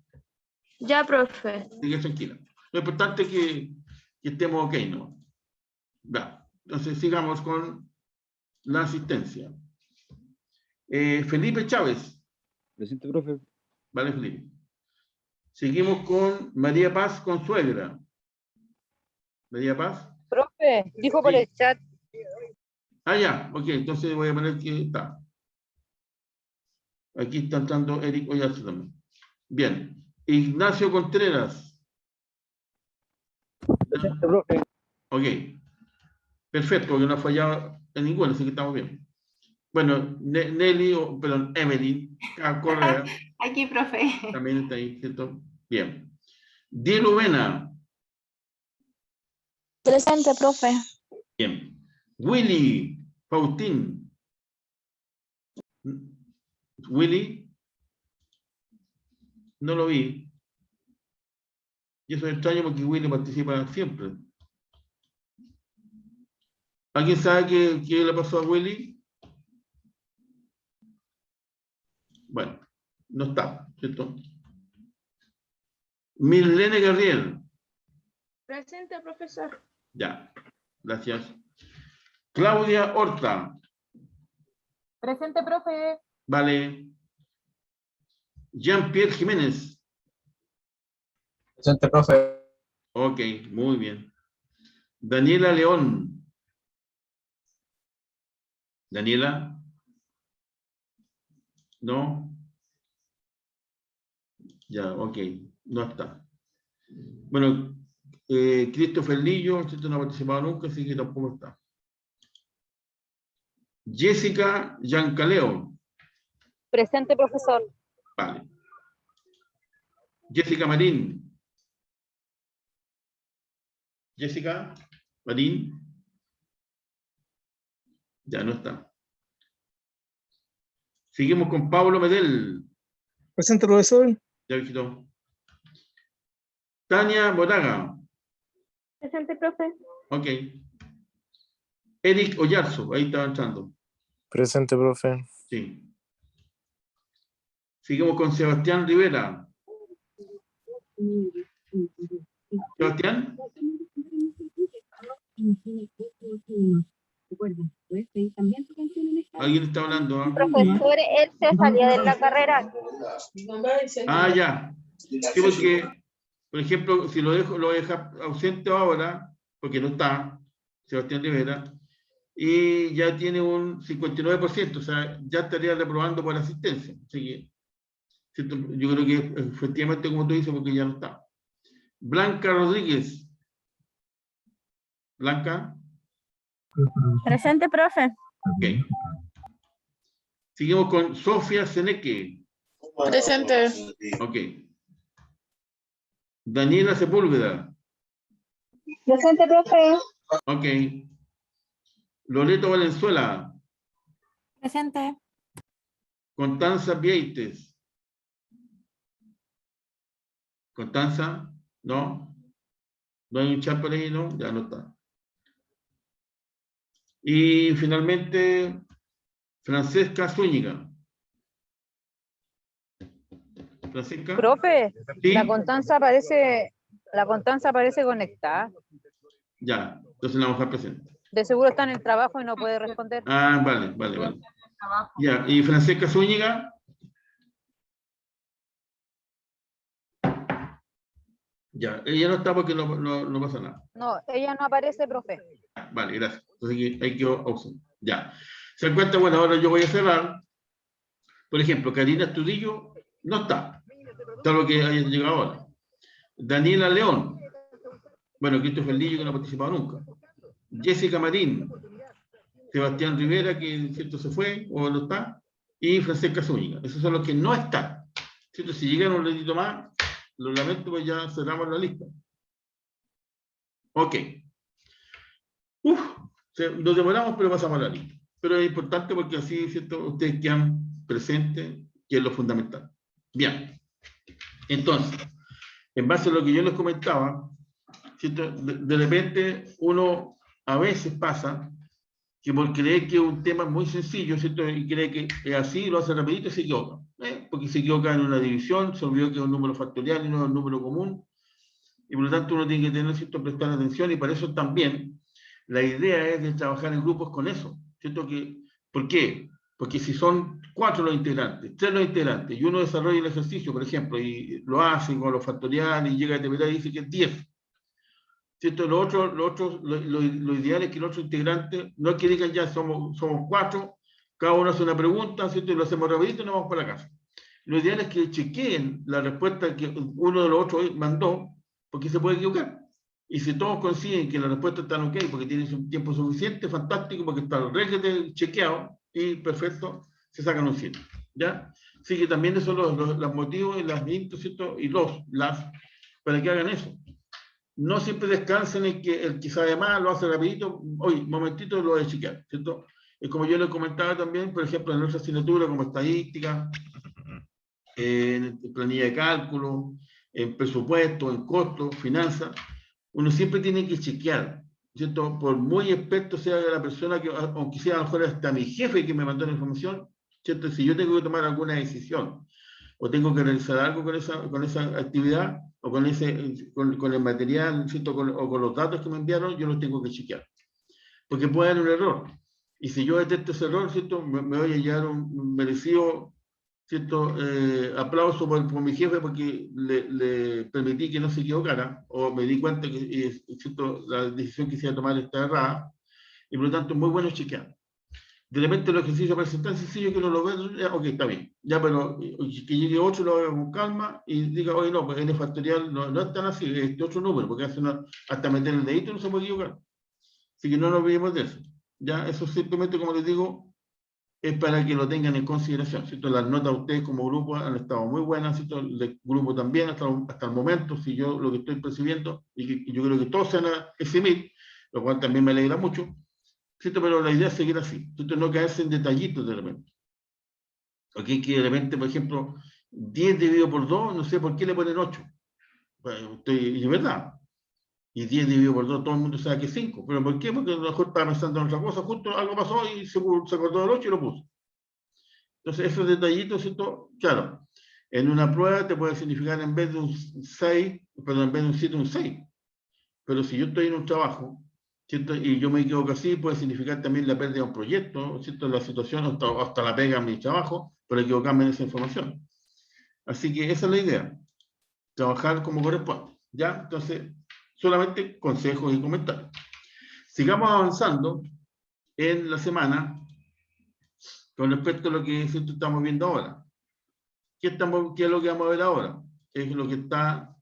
S7: Ya, profe.
S1: Sigue tranquila. Lo importante es que estemos ok, ¿no? Ya. Entonces sigamos con la asistencia. Felipe Chávez.
S8: Presente, profe.
S1: Vale, Felipe. Seguimos con María Paz Consuegra. María Paz.
S4: Profe, dijo por
S1: Sí.
S4: el chat.
S1: Ah, ya, ok, entonces voy a poner que está. Aquí está entrando Eric Oyarzún también. Bien. Ignacio Contreras.
S8: Presente, profe.
S1: Ok. Perfecto, porque no ha fallado en ninguno, así que estamos bien. Bueno, Nelly, perdón, Emily Correa,
S2: Aquí, profe.
S1: también está ahí, ¿cierto? Bien. Diego Vena.
S5: Presente, profe.
S1: Bien. Willy Faustín. Willy. No lo vi. Y eso es extraño porque Willy participa siempre. ¿Alguien sabe qué le pasó a Willy? Bueno, no está, ¿cierto? Milene Gabriel.
S7: Presente, profesor.
S1: Ya, gracias. Claudia Horta.
S4: Presente, profe.
S1: Vale. Jean-Pierre Jiménez.
S6: Presente, profe.
S1: Ok, muy bien. Daniela León. Daniela. ¿No? Ya, ok, no está. Bueno, Christopher Lillo, este no ha participado nunca, así que tampoco está. Jessica Giancaleo.
S5: Presente, profesor.
S1: Vale. Jessica Marín. Jessica Marín. Ya no está. Seguimos con Pablo Medel.
S6: Presente, profesor.
S1: Ya visitó. Tania Moraga.
S3: Presente, profe.
S1: Ok. Eric Oyarzo, ahí estaba entrando.
S9: Presente, profe.
S1: Sí. Seguimos con Sebastián Rivera. Sebastián. ¿Alguien está hablando? ¿Ah?
S3: Profesor, él se salía de la carrera.
S1: Ah, ya. Sí, porque, por ejemplo, si lo voy a dejar ausente ahora, porque no está, Sebastián Rivera, y ya tiene un 59%, o sea, ya estaría reprobando por asistencia. Así que, ¿cierto? Yo creo que efectivamente, como tú dices, porque ya no está. Blanca Rodríguez. Blanca.
S5: Presente, profe.
S1: Ok. Seguimos con Sofía Seneque.
S4: Presente.
S1: Ok. Daniela Sepúlveda.
S3: Presente, profe.
S1: Ok. Loreto Valenzuela.
S2: Presente.
S1: Constanza Vieites. Constanza, ¿no? No hay un chat por ahí, ¿no? Ya no está. Y finalmente, Francesca Zúñiga. Francesca.
S4: Profe,
S1: Sí,
S4: la Constanza aparece conectada.
S1: ya. Entonces la vamos a dejar presente.
S4: De seguro está en el trabajo y no puede responder.
S1: Ah, vale, vale, vale. Ya, y Francesca Zúñiga. Ya, ella no está porque no pasa nada.
S4: No, ella no aparece, profe.
S1: Vale, gracias. Entonces hay que ausente. Ya. Se encuentra, bueno, ahora yo voy a cerrar. Por ejemplo, Karina Estudillo no está. Tal que haya llegado ahora. Daniela León. Bueno, Christopher Lillo, que no ha participado nunca. Jessica Marín. Sebastián Rivera, que cierto se fue o no está. Y Francesca Zúñiga. Esos son los que no están. ¿Cierto? Si llegan un ratito más, lo lamento, pues ya cerramos la lista. Ok. Nos demoramos, pero pasamos a la lista. Pero es importante porque así, ¿cierto? Ustedes quedan presentes, que es lo fundamental. Bien. Entonces, en base a lo que yo les comentaba, ¿cierto? De repente uno a veces pasa que por creer que un tema es muy sencillo, ¿cierto? Y cree que es así, lo hace rapidito y se equivoca. Porque se equivoca en una división, se olvidó que es un número factorial y no es un número común. Y por lo tanto uno tiene que tener, ¿cierto?, prestar atención, y para eso también la idea es de trabajar en grupos con eso, ¿cierto? ¿Por qué? Porque si son 4 los integrantes, 3 los integrantes, y uno desarrolla el ejercicio, por ejemplo, y lo hace con los factoriales, y llega a TPT y dice que es 10, ¿cierto? Lo ideal es que los otros integrantes no es que digan ya somos 4, cada uno hace una pregunta, ¿cierto? Y lo hacemos rapidito y nos vamos para la casa. Lo ideal es que chequeen la respuesta que uno de los otros mandó, porque se puede equivocar. Y si todos coinciden que la respuesta está ok, porque tienen un tiempo suficiente, fantástico, porque está el régimen chequeado y perfecto, se sacan un 100. ¿Ya? Así que también esos son los motivos y las intros, ¿cierto? Y las, para que hagan eso. No siempre descansen en que el que sabe más lo hace rapidito, oye, momentito lo de chequear, ¿cierto? Es como yo les comentaba también, por ejemplo, en nuestra asignatura como estadística, en planilla de cálculo, en presupuesto, en costos, finanzas, uno siempre tiene que chequear, ¿cierto? Por muy experto sea la persona, que, aunque sea a lo mejor hasta mi jefe que me mandó la información, ¿cierto? Si yo tengo que tomar alguna decisión o tengo que realizar algo con esa actividad o con el material, ¿cierto? O con los datos que me enviaron, yo los tengo que chequear. Porque puede haber un error. Y si yo detecto ese error, ¿cierto? Me voy a llevar un merecido, ¿cierto? Aplauso por mi jefe porque le permití que no se equivocara, o me di cuenta que, ¿cierto?, la decisión que se iba a tomar está errada, y por lo tanto es muy bueno chequear. De repente los ejercicios parecen tan sencillos que uno lo ve, ya, ok, está bien. Ya, pero que llegue otro, lo haga con calma y diga, oye, no, pues n factorial no es tan así, es este otro número, porque hasta meter el dedito no se puede equivocar. Así que no nos olvidemos de eso. Ya, eso simplemente, como les digo, es para que lo tengan en consideración, ¿cierto? Las notas de ustedes como grupo han estado muy buenas, ¿cierto? El grupo también hasta el momento, si yo lo que estoy percibiendo, y yo creo que todos se van a eximir, lo cual también me alegra mucho, ¿cierto? Pero la idea es seguir así, ¿cierto? No caerse en detallitos de repente. ¿Ok? Que de repente, por ejemplo, 10 dividido por 2, no sé por qué le ponen 8. Bueno, y es verdad. Y 10 dividido por 2, todo el mundo sabe que es 5. ¿Pero por qué? Porque a lo mejor estaba pensando en otra cosa, justo algo pasó y se acordó del 8 y lo puso. Entonces, esos detallitos, ¿cierto? Claro, en una prueba te puede significar en vez de un 6, perdón, en vez de un 7, un 6. Pero si yo estoy en un trabajo, ¿cierto? Y yo me equivoco así, puede significar también la pérdida de un proyecto, ¿cierto? La situación, hasta la pega en mi trabajo, por equivocarme en esa información. Así que esa es la idea, trabajar como corresponde, ¿ya? Entonces, solamente consejos y comentarios. Sigamos avanzando en la semana con respecto a lo que estamos viendo ahora. ¿Qué es lo que vamos a ver ahora? Es lo que está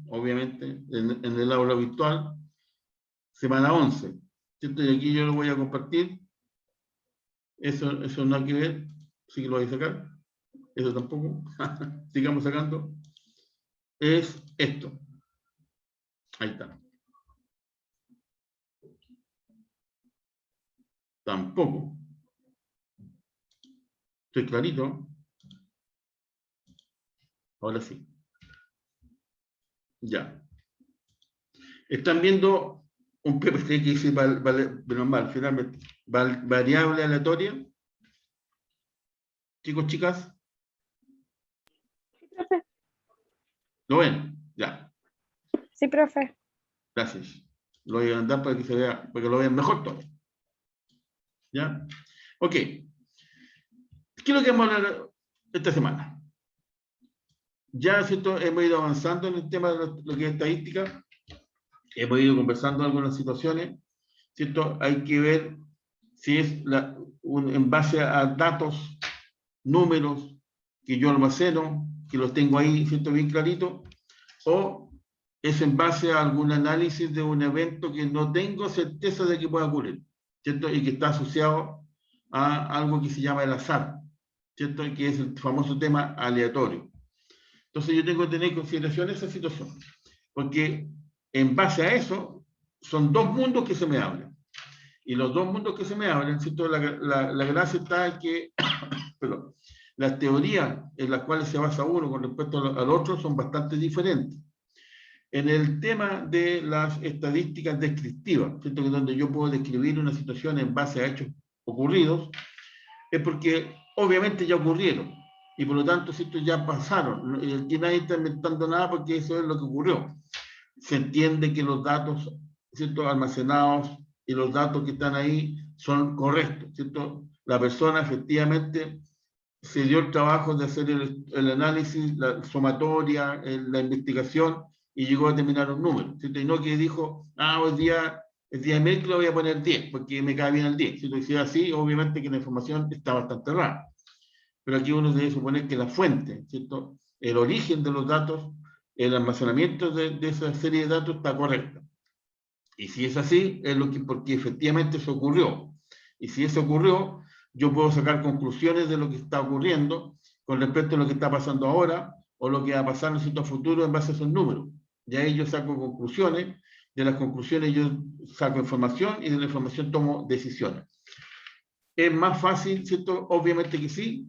S1: obviamente, en el aula virtual, semana 11. ¿Cierto? Y aquí yo lo voy a compartir. Eso no hay que ver. Sí que lo voy a sacar. Eso tampoco. Sigamos sacando. Es esto. Ahí está. Tampoco. Estoy clarito. Ahora sí. Ya. Están viendo un PPT que dice finalmente, variable aleatoria. Chicos, chicas.
S3: Sí, profe.
S1: ¿Lo ven? Ya.
S5: Sí, profe.
S1: Gracias. Lo voy a andar para que se vea, para que lo vean mejor todavía. ¿Ya? Ok. ¿Qué es lo que vamos a hablar esta semana? Ya, ¿cierto? Hemos ido avanzando en el tema de lo que es estadística. Hemos ido conversando algunas situaciones, ¿cierto? Hay que ver si es en base a datos, números que yo almaceno, que los tengo ahí, ¿cierto? Bien clarito, o es en base a algún análisis de un evento que no tengo certeza de que pueda ocurrir, ¿cierto? Y que está asociado a algo que se llama el azar, ¿cierto? Y que es el famoso tema aleatorio. Entonces yo tengo que tener en consideración esa situación, porque en base a eso son dos mundos que se me hablan. Y los dos mundos que se me hablan, ¿cierto? La gracia está en que pero, las teorías en las cuales se basa uno con respecto al otro son bastante diferentes. En el tema de las estadísticas descriptivas, ¿cierto? Que donde yo puedo describir una situación en base a hechos ocurridos, es porque obviamente ya ocurrieron y por lo tanto ¿cierto? Ya pasaron. Aquí nadie está inventando nada porque eso es lo que ocurrió. Se entiende que los datos, ¿cierto? Almacenados y los datos que están ahí son correctos, ¿cierto? La persona efectivamente se dio el trabajo de hacer el análisis, la sumatoria, la investigación y llegó a determinar un número, ¿cierto? Y no que dijo, hoy día, el día de miércoles voy a poner 10 porque me cae bien el 10. Si lo decía así, obviamente que la información está bastante rara. Pero aquí uno debe suponer que la fuente, ¿cierto? El origen de los datos, el almacenamiento de esa serie de datos está correcto. Y si es así, es porque efectivamente eso ocurrió. Y si eso ocurrió, yo puedo sacar conclusiones de lo que está ocurriendo con respecto a lo que está pasando ahora o lo que va a pasar en el sitio futuro en base a esos números. Y ahí yo saco conclusiones, de las conclusiones yo saco información y de la información tomo decisiones. Es más fácil, ¿cierto? Obviamente que sí,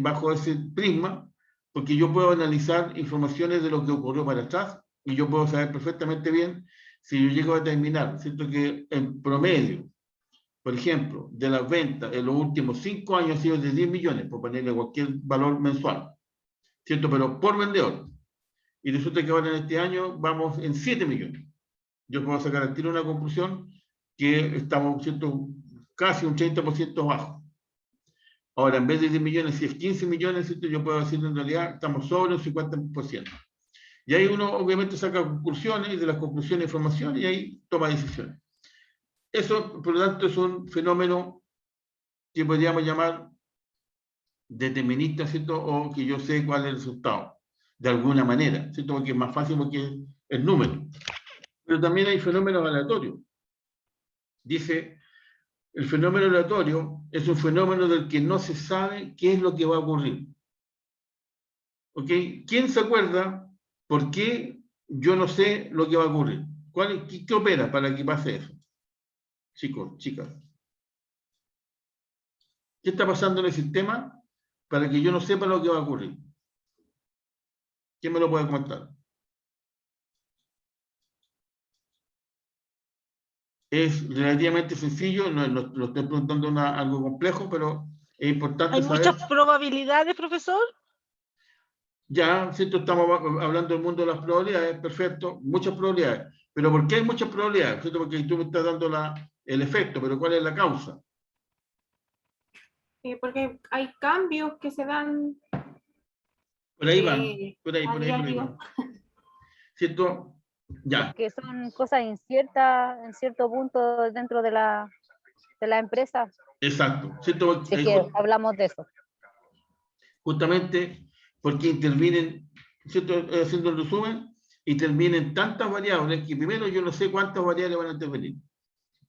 S1: bajo ese prisma, porque yo puedo analizar informaciones de lo que ocurrió para atrás y yo puedo saber perfectamente bien si yo llego a determinar, ¿cierto? Que en promedio, por ejemplo, de las ventas en los últimos 5 años ha sido de 10 millones, por ponerle cualquier valor mensual, ¿cierto? Pero por vendedor. Y resulta que ahora en este año vamos en 7 millones. Yo puedo sacar al tiro una conclusión que estamos, ¿cierto? Casi un 30% bajo. Ahora, en vez de 10 millones, si es 15 millones, ¿cierto? Yo puedo decir en realidad estamos sobre un 50%. Y ahí uno obviamente saca conclusiones y de las conclusiones información y ahí toma decisiones. Eso, por lo tanto, es un fenómeno que podríamos llamar determinista, ¿cierto? O que yo sé cuál es el resultado, de alguna manera, ¿cierto? Porque es más fácil porque es el número. Pero también hay fenómenos aleatorios. Dice, el fenómeno aleatorio es un fenómeno del que no se sabe qué es lo que va a ocurrir. ¿Ok? ¿Quién se acuerda por qué yo no sé lo que va a ocurrir? ¿Qué opera para que pase eso? Chicos, chicas. ¿Qué está pasando en el sistema para que yo no sepa lo que va a ocurrir? ¿Quién me lo puede comentar? Es relativamente sencillo, no lo estoy preguntando algo complejo, pero es importante
S3: ¿Hay
S1: saber.
S3: muchas probabilidades, profesor?
S1: Ya, ¿cierto? Estamos hablando del mundo de las probabilidades, perfecto, muchas probabilidades. Pero ¿por qué hay muchas probabilidades? ¿Cierto? Porque tú me estás dando el efecto, pero ¿cuál es la causa?
S10: Porque hay cambios que se dan.
S1: Por ahí van, por ahí
S10: diario.
S1: van. ¿Cierto? Ya,
S4: Que son cosas inciertas en cierto punto dentro de la empresa,
S1: exacto. ¿Cierto?
S4: si es que hablamos de eso.
S1: Justamente porque intervienen, ¿cierto? Haciendo el resumen, intervienen tantas variables que primero yo no sé cuántas variables van a intervenir.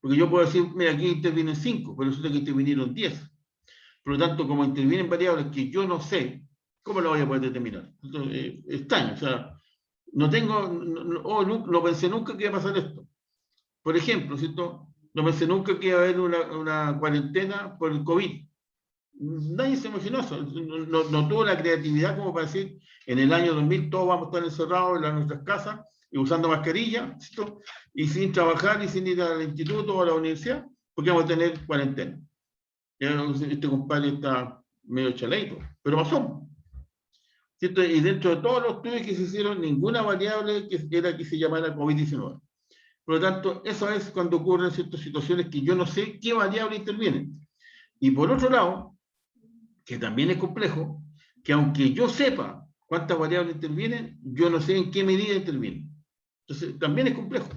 S1: Porque yo puedo decir, mira, aquí intervienen 5, pero resulta que intervinieron 10. Por lo tanto, como intervienen variables que yo no sé, ¿cómo lo voy a poder determinar? Entonces, extraño, o sea, no pensé nunca que iba a pasar esto. Por ejemplo, ¿cierto? No pensé nunca que iba a haber una cuarentena por el COVID. Nadie se imaginó eso. No tuvo la creatividad como para decir, en el año 2000 todos vamos a estar encerrados en nuestras casas y usando mascarilla, ¿cierto? Y sin trabajar y sin ir al instituto o a la universidad, porque vamos a tener cuarentena. Este compadre está medio chaleito, pero pasó. ¿Cierto? Y dentro de todos los estudios que se hicieron, ninguna variable que se llamara COVID-19. Por lo tanto, eso es cuando ocurren ciertas situaciones que yo no sé qué variable interviene. Y por otro lado, que también es complejo, que aunque yo sepa cuántas variables intervienen, yo no sé en qué medida intervienen. Entonces, también es complejo.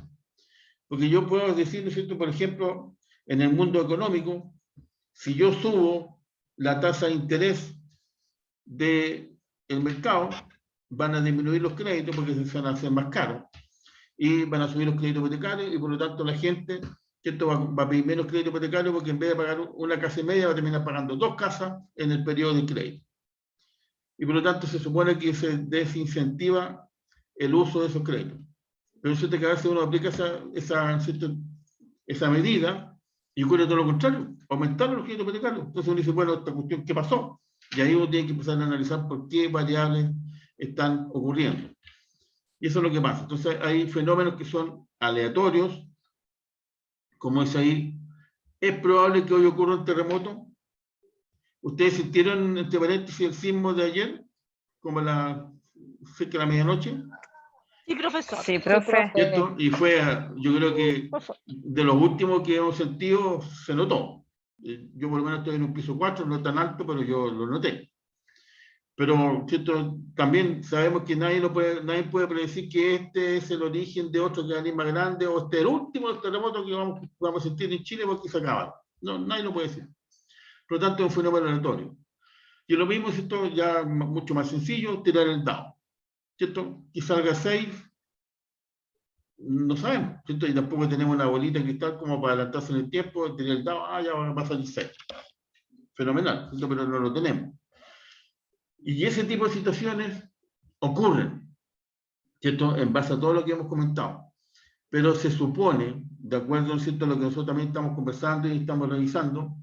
S1: Porque yo puedo decir, ¿no es cierto?, por ejemplo, en el mundo económico, si yo subo la tasa de interés del mercado, van a disminuir los créditos porque se van a hacer más caros. Y van a subir los créditos hipotecarios y por lo tanto la gente, ¿cierto?, va a pedir menos crédito hipotecario porque en vez de pagar una casa y media va a terminar pagando 2 casas en el periodo de crédito. Y por lo tanto se supone que se desincentiva el uso de esos créditos. Pero eso que a veces uno aplica esa medida y ocurre todo lo contrario, aumentaron los créditos hipotecarios. Entonces uno dice, bueno, esta cuestión, ¿qué pasó? Y ahí uno tiene que empezar a analizar por qué variables están ocurriendo. Y eso es lo que pasa. Entonces hay fenómenos que son aleatorios, como es ahí. ¿Es probable que hoy ocurra un terremoto? ¿Ustedes sintieron, entre paréntesis, el sismo de ayer? Como cerca de la medianoche.
S3: Sí, profesor.
S5: Sí, profe.
S1: ¿Cierto? Y fue, yo creo que de los últimos que hemos sentido, se notó. Yo por lo menos estoy en un piso 4, no tan alto, pero yo lo noté. Pero, ¿cierto?, también sabemos que nadie puede predecir que este es el origen de otro que va a venir más grande, o este es el último terremoto que vamos a sentir en Chile porque se acaba. No, nadie lo puede decir. Por lo tanto, es un fenómeno aleatorio. Y lo mismo, ¿cierto?, ya mucho más sencillo, tirar el dado. ¿Cierto? Que salga 6, no sabemos, ¿cierto? Y tampoco tenemos una bolita de cristal como para adelantarse en el tiempo, tirar el dado, ya va a salir 6. Fenomenal, ¿cierto? Pero no lo tenemos. Y ese tipo de situaciones ocurren, ¿cierto?, en base a todo lo que hemos comentado. Pero se supone, de acuerdo, ¿cierto?, a lo que nosotros también estamos conversando y estamos revisando,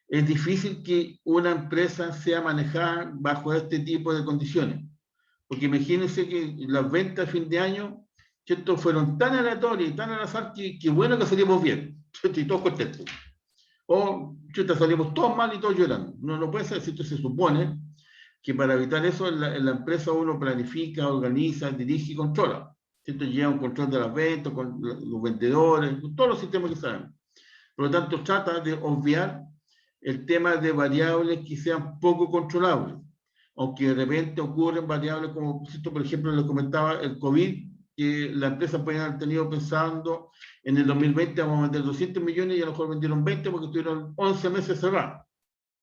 S1: es difícil que una empresa sea manejada bajo este tipo de condiciones. Porque imagínense que las ventas a fin de año, ¿cierto?, fueron tan aleatorias y tan al azar que bueno que salimos bien, ¿cierto?, y todos contentos. O, ¿cierto?, salimos todos mal y todos llorando. No puede ser, ¿cierto? Se supone que para evitar eso en la empresa uno planifica, organiza, dirige y controla. ¿Cierto? Lleva un control de las ventas, con los vendedores, con todos los sistemas que sabemos. Por lo tanto, trata de obviar el tema de variables que sean poco controlables. Aunque de repente ocurren variables como, por ejemplo, les comentaba el COVID, que la empresa puede haber tenido pensando en el 2020 vamos a vender 200 millones y a lo mejor vendieron 20 porque estuvieron 11 meses cerrados.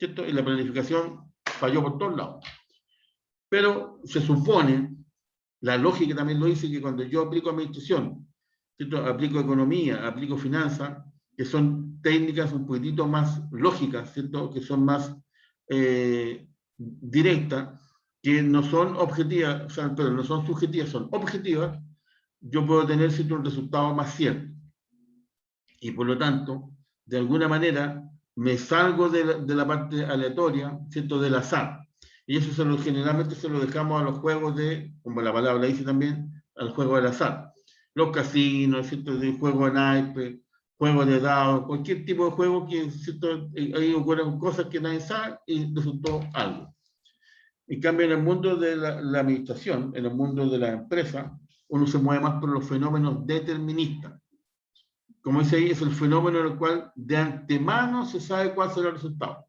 S1: ¿cierto? Y la planificación falló por todos lados. Pero se supone, la lógica también lo dice, que cuando yo aplico administración, ¿cierto? Aplico economía, aplico finanzas, que son técnicas un poquitito más lógicas, ¿cierto? Que son más directas, que no son objetivas, o sea, pero no son subjetivas, son objetivas, yo puedo tener, ¿cierto?, un resultado más cierto. Y por lo tanto, de alguna manera, me salgo de la parte aleatoria, ¿cierto?, del azar. Y eso generalmente se lo dejamos a los juegos de, como la palabra dice también, al juego del azar. Los casinos, ¿cierto?, de juego de naipes, juegos de dados, cualquier tipo de juego que, ¿cierto?, ahí ocurren cosas que nadie sabe y resultó algo. En cambio, en el mundo de la administración, en el mundo de la empresa, uno se mueve más por los fenómenos deterministas. Como dice ahí, es el fenómeno en el cual de antemano se sabe cuál será el resultado.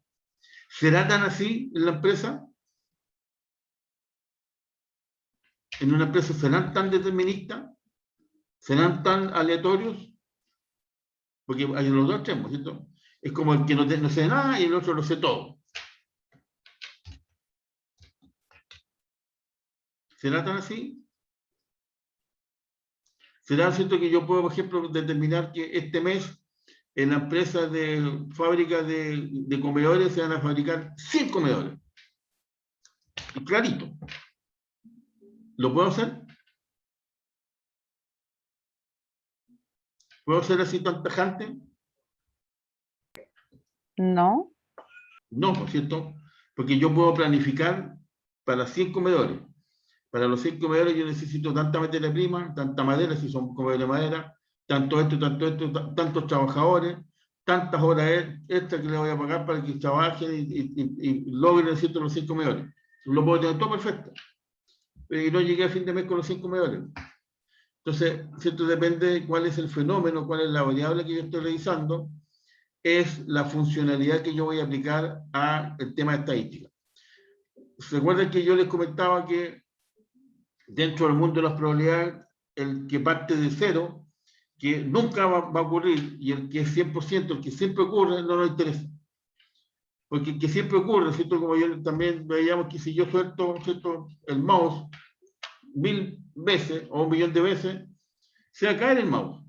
S1: ¿Será tan así en la empresa? ¿En una empresa serán tan deterministas? ¿Serán tan aleatorios? Porque hay los dos extremos, ¿cierto? Es como el que no sé nada y el otro lo sé todo. ¿Será tan así? ¿Será cierto que yo puedo, por ejemplo, determinar que este mes en la empresa de fábrica de comedores se van a fabricar 100 comedores? Y clarito. ¿Lo puedo hacer? ¿Puedo ser así tan tajante?
S5: No.
S1: No, por cierto, porque yo puedo planificar para 100 comedores. Para los 100 comedores yo necesito tanta materia prima, tanta madera, si son comedores de madera, tanto esto, tantos trabajadores, tantas horas extras que le voy a pagar para que trabajen y logren, ¿cierto?, los 100 comedores. Lo puedo tener todo perfecto. Y no llegué a fin de mes con los 100 comedores. Entonces, ¿cierto?, depende de cuál es el fenómeno, cuál es la variable que yo estoy revisando, es la funcionalidad que yo voy a aplicar al tema de estadística. Recuerden que yo les comentaba que dentro del mundo de las probabilidades, el que parte de cero, que nunca va a ocurrir, y el que es 100%, el que siempre ocurre, no nos interesa. Porque el que siempre ocurre, ¿cierto?, como yo también veíamos que si yo suelto, ¿cierto?, el mouse 1000 veces o 1.000.000 de veces, se va a caer el mouse,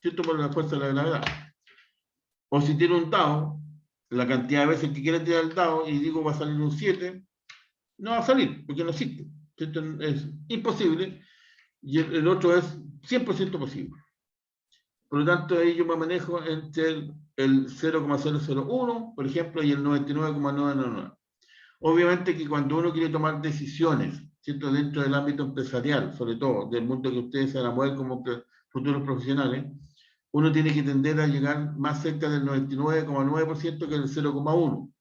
S1: ¿cierto?, por la fuerza de la gravedad. O si tiene un dado, la cantidad de veces que quiere tirar el dado y digo va a salir un 7, no va a salir, porque no existe. ¿Cierto? Es imposible, y el otro es 100% posible. Por lo tanto, ahí yo me manejo entre el 0,001, por ejemplo, y el 99,999. Obviamente que cuando uno quiere tomar decisiones, ¿cierto?, dentro del ámbito empresarial, sobre todo, del mundo que ustedes se van a mover como futuros profesionales, uno tiene que tender a llegar más cerca del 99,9% que del 0,1%,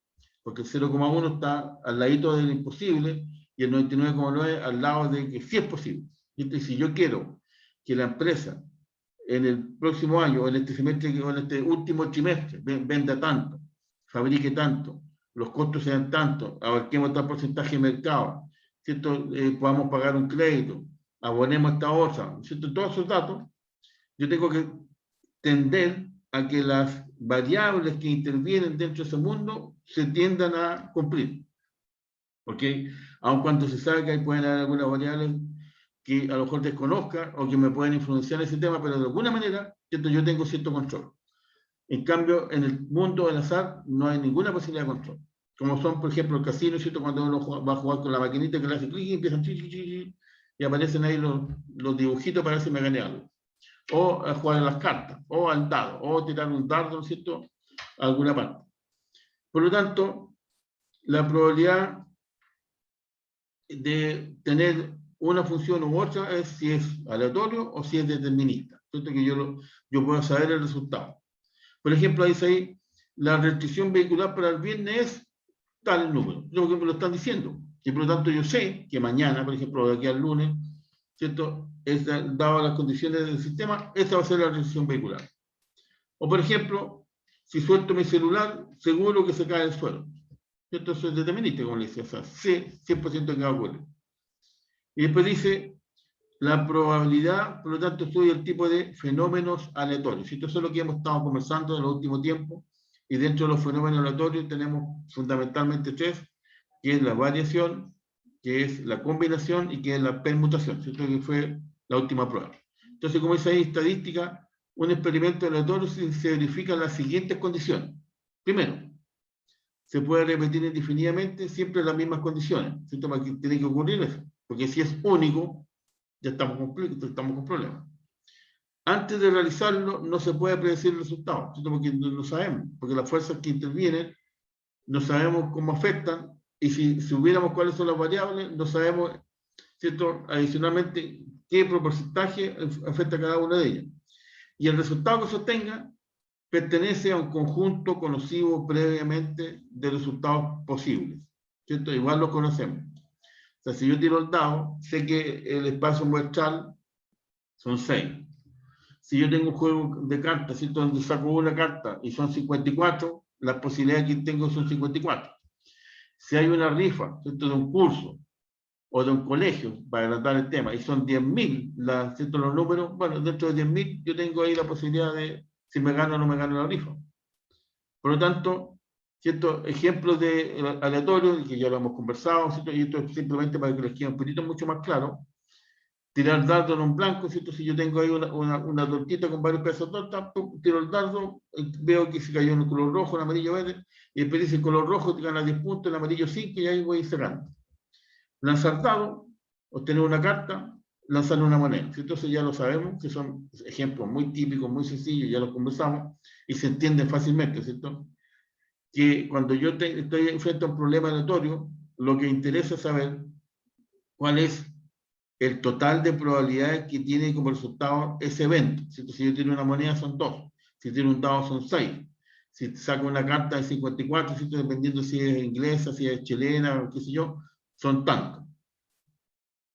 S1: porque el 0,1 está al ladito del imposible y el 99,9 al lado de que sí es posible. Y si yo quiero que la empresa en el próximo año, en este semestre o en este último trimestre, venda tanto, fabrique tanto, los costos sean tantos, abarquemos tal porcentaje de mercado, ¿cierto? Podamos pagar un crédito, abonemos esta otra, ¿cierto? Todos esos datos, yo tengo que tender a que las variables que intervienen dentro de ese mundo se tiendan a cumplir. Porque aun cuando se sabe que ahí pueden haber algunas variables que a lo mejor desconozca o que me pueden influenciar ese tema, pero de alguna manera yo tengo cierto control. En cambio, en el mundo del azar no hay ninguna posibilidad de control. Como son, por ejemplo, el casino, ¿cierto?, cuando uno va a jugar con la maquinita que le hace clic y empiezan y aparecen ahí los dibujitos para ver si me gané algo. O a jugar a las cartas, o al dado, o tirar un dardo, ¿no es cierto?, a alguna parte. Por lo tanto, la probabilidad de tener una función u otra es si es aleatorio o si es determinista. Entonces, que yo puedo saber el resultado. Por ejemplo, dice ahí, la restricción vehicular para el viernes es tal número. Lo que me lo están diciendo. Y por lo tanto, yo sé que mañana, por ejemplo, de aquí al lunes, ¿cierto?, dado las condiciones del sistema, esa va a ser la restricción vehicular. O por ejemplo, si suelto mi celular, seguro que se cae al suelo. ¿Cierto? Eso es determinista, como le decía, o sea, sé 100% que va a ocurrir. Y después dice, la probabilidad, por lo tanto, estudia el tipo de fenómenos aleatorios. Y esto es lo que hemos estado conversando en el último tiempo, y dentro de los fenómenos aleatorios tenemos fundamentalmente tres, que es la variación, que es la combinación y que es la permutación, ¿cierto? Que fue la última prueba. Entonces, como dice ahí, estadística, un experimento aleatorio se verifica en las siguientes condiciones. Primero, se puede repetir indefinidamente siempre las mismas condiciones, ¿cierto? Para que tiene que ocurrir eso, porque si es único, ya estamos con problemas. Antes de realizarlo, no se puede predecir el resultado, ¿cierto? Porque no sabemos, porque las fuerzas que intervienen no sabemos cómo afectan, y si supiéramos cuáles son las variables, no sabemos, ¿cierto? Adicionalmente, qué porcentaje afecta a cada una de ellas. Y el resultado que se obtenga pertenece a un conjunto conocido previamente de resultados posibles, ¿cierto? Igual lo conocemos. O sea, si yo tiro el dado, sé que el espacio muestral son 6. Si yo tengo un juego de cartas, ¿cierto? Donde saco una carta y son 54, las posibilidades que tengo son 54. Si hay una rifa, ¿cierto? De un curso o de un colegio, para tratar el tema, y son 10.000, ¿cierto? Los números, bueno, dentro de 10.000 yo tengo ahí la posibilidad de si me gano o no me gano la rifa. Por lo tanto, ¿cierto? Ejemplos de aleatorios, que ya lo hemos conversado, ¿cierto? Y esto es simplemente para que les quede un poquito mucho más claro. Tirar dardo en un blanco, ¿cierto? Si yo tengo ahí una tortita con varios pedazos de torta, tiro el dardo, veo que se cayó en el color rojo, el amarillo, verde, y después dice el color rojo te gana 10 puntos, el amarillo 5, y ahí voy cerrando. Lanzar dado, obtener una carta, lanzar una moneda. Entonces ya lo sabemos, que son ejemplos muy típicos, muy sencillos, ya los conversamos, y se entienden fácilmente, ¿cierto? Que cuando yo estoy frente a un problema aleatorio, lo que interesa es saber cuál es el total de probabilidades que tiene como resultado ese evento. Si yo tiro una moneda son 2, si tiro un dado son 6, si saco una carta de 54, ¿cierto? Dependiendo si es inglesa, si es chilena, o qué sé yo, son tantos.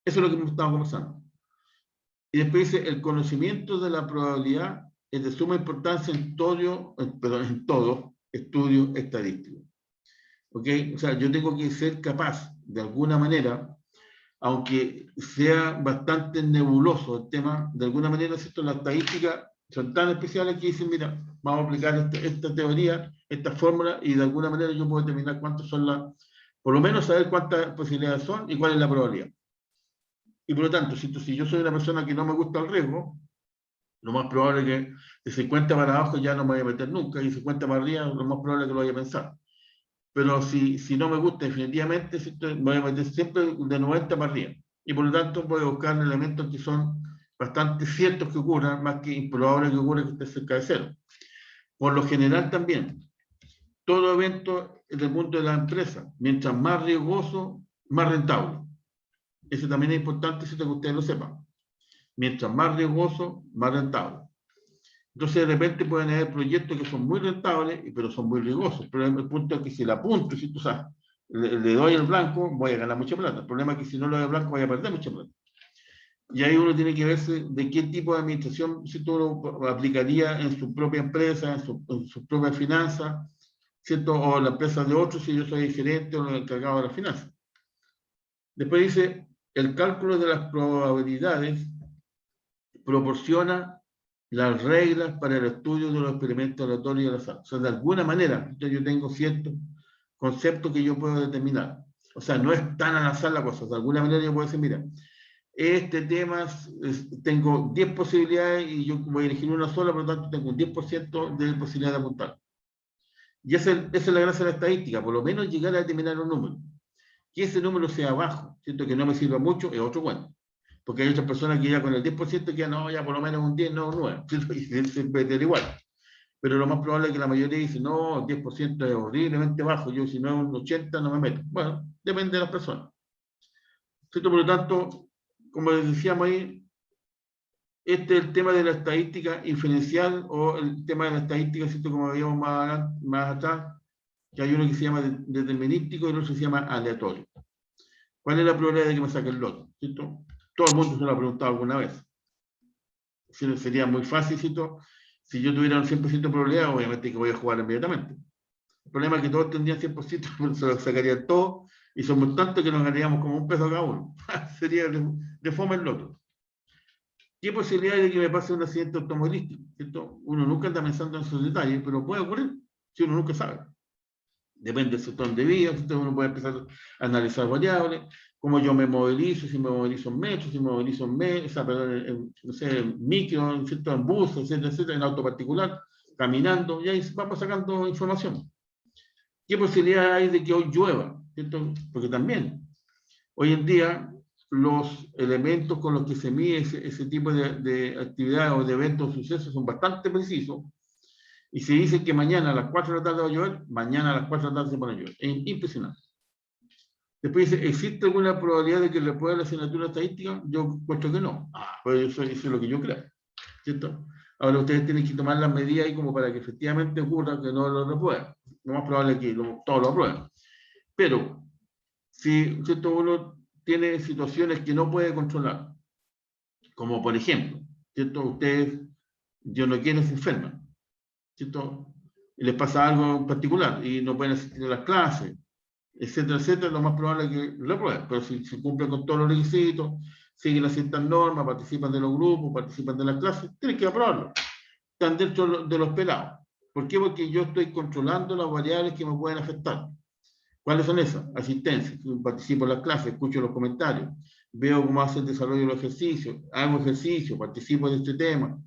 S1: Eso es lo que estamos conversando. Y después dice, el conocimiento de la probabilidad es de suma importancia en todo estudio estadístico. ¿Ok? O sea, yo tengo que ser capaz, de alguna manera, aunque sea bastante nebuloso el tema, de alguna manera, ¿cierto? Las estadísticas son tan especiales que dicen, mira, vamos a aplicar esta teoría, esta fórmula, y de alguna manera yo puedo determinar cuántas son por lo menos saber cuántas posibilidades son y cuál es la probabilidad. Y por lo tanto, si yo soy una persona que no me gusta el riesgo, lo más probable es que de 50 para abajo ya no me voy a meter nunca, y 50 para arriba, lo más probable es que lo vaya a pensar. Pero si no me gusta definitivamente, me voy a meter siempre de 90 para arriba. Y por lo tanto voy a buscar elementos que son bastante ciertos que ocurran, más que improbable que ocurra que esté cerca de cero. Por lo general también, todo evento desde el punto de la empresa, mientras más riesgoso, más rentable. Eso también es importante, que ustedes lo sepan. Mientras más riesgoso, más rentable. Entonces, de repente pueden haber proyectos que son muy rentables, pero son muy riesgosos. Pero el punto es que si la apunto, si tú sabes, le doy el blanco, voy a ganar mucha plata. El problema es que si no le doy el blanco, voy a perder mucha plata. Y ahí uno tiene que verse de qué tipo de administración si tú lo aplicaría en su propia empresa, en su propia finanza, ¿cierto? O la empresa de otros, si yo soy gerente o el encargado de las finanzas. Después dice, el cálculo de las probabilidades proporciona las reglas para el estudio de los experimentos aleatorios al azar. O sea, de alguna manera, yo tengo ciertos conceptos que yo puedo determinar. O sea, no es tan al azar la cosa. De alguna manera yo puedo decir, mira, este tema, tengo 10 posibilidades y yo voy a elegir una sola, por lo tanto tengo un 10% de posibilidad de apuntar. Y esa es la gracia de la estadística, por lo menos llegar a determinar un número. Que ese número sea bajo, ¿cierto? Que no me sirva mucho, es otro cuento. Porque hay otras personas que ya con el 10% que no, ya por lo menos un 10, no un 9, y se puede igual. Pero lo más probable es que la mayoría dice, no, 10% es horriblemente bajo, yo si no es un 80 no me meto. Bueno, depende de las personas. ¿Cierto? Por lo tanto, como les decíamos ahí, este es el tema de la estadística inferencial o el tema de la estadística, ¿cierto? Como veíamos más atrás, que hay uno que se llama determinístico y otro que se llama aleatorio. ¿Cuál es la probabilidad de que me saque el loto? ¿Cierto? Todo el mundo se lo ha preguntado alguna vez. Sería muy fácil, ¿cierto? Si yo tuviera un 100% de probabilidad, obviamente que voy a jugar inmediatamente. El problema es que todos tendrían 100%, se lo sacarían todos, y somos tantos que nos ganaríamos como un peso cada uno. Sería de fome el loto. ¿Qué posibilidad hay de que me pase un accidente automovilístico? ¿Cierto? Uno nunca anda pensando en esos detalles, pero puede ocurrir. Si uno nunca sabe. Depende del sector de vida, entonces uno puede empezar a analizar variables, cómo yo me movilizo, si me movilizo en metro, si me movilizo no sé, en micro, en bus, etcétera, etcétera, en auto particular, caminando, y ahí vamos sacando información. ¿Qué posibilidad hay de que hoy llueva? ¿Cierto? Porque también, hoy en día, los elementos con los que se mide ese tipo de actividades o de eventos o sucesos son bastante precisos. Y se dice que mañana a las 4 de la tarde va a llover, mañana a las 4 de la tarde se pone a llover. Es impresionante. Después dice, ¿existe alguna probabilidad de que le pueda la asignatura estadística? Yo puesto que no. Pues eso es lo que yo creo. ¿Cierto? Ahora ustedes tienen que tomar las medidas ahí como para que efectivamente ocurra que no lo reprueben. Lo más probable es que todos lo aprueben. Pero, si ¿cierto? Uno tiene situaciones que no puede controlar, como por ejemplo, ¿cierto? Ustedes, Dios no quiere, se enferman, ¿cierto? Y les pasa algo en particular y no pueden asistir a las clases, etcétera, etcétera, lo más probable es que lo aprueben. Pero si se cumplen con todos los requisitos, siguen las ciertas normas, participan de los grupos, participan de las clases, tienen que aprobarlo. Están dentro de los pelados. ¿Por qué? Porque yo estoy controlando las variables que me pueden afectar. ¿Cuáles son esas? Asistencia. Participo en las clases, escucho los comentarios, veo cómo hace el desarrollo de los ejercicios, hago ejercicio, participo de este tema,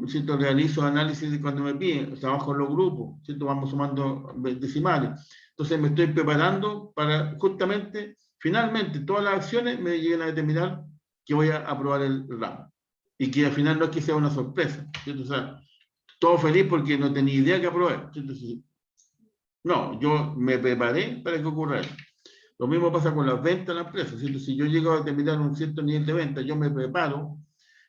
S1: ¿cierto? Realizo análisis de cuando me piden, trabajo en los grupos, ¿cierto? Vamos sumando decimales. Entonces me estoy preparando para justamente, finalmente, todas las acciones me lleguen a determinar que voy a aprobar el ramo. Y que al final no es que sea una sorpresa, ¿cierto? O sea, todo feliz porque no tenía idea que aprobé, ¿cierto? No, yo me preparé para que ocurra eso. Lo mismo pasa con las ventas en la empresa, ¿cierto? Si yo llego a determinar un cierto nivel de venta, yo me preparo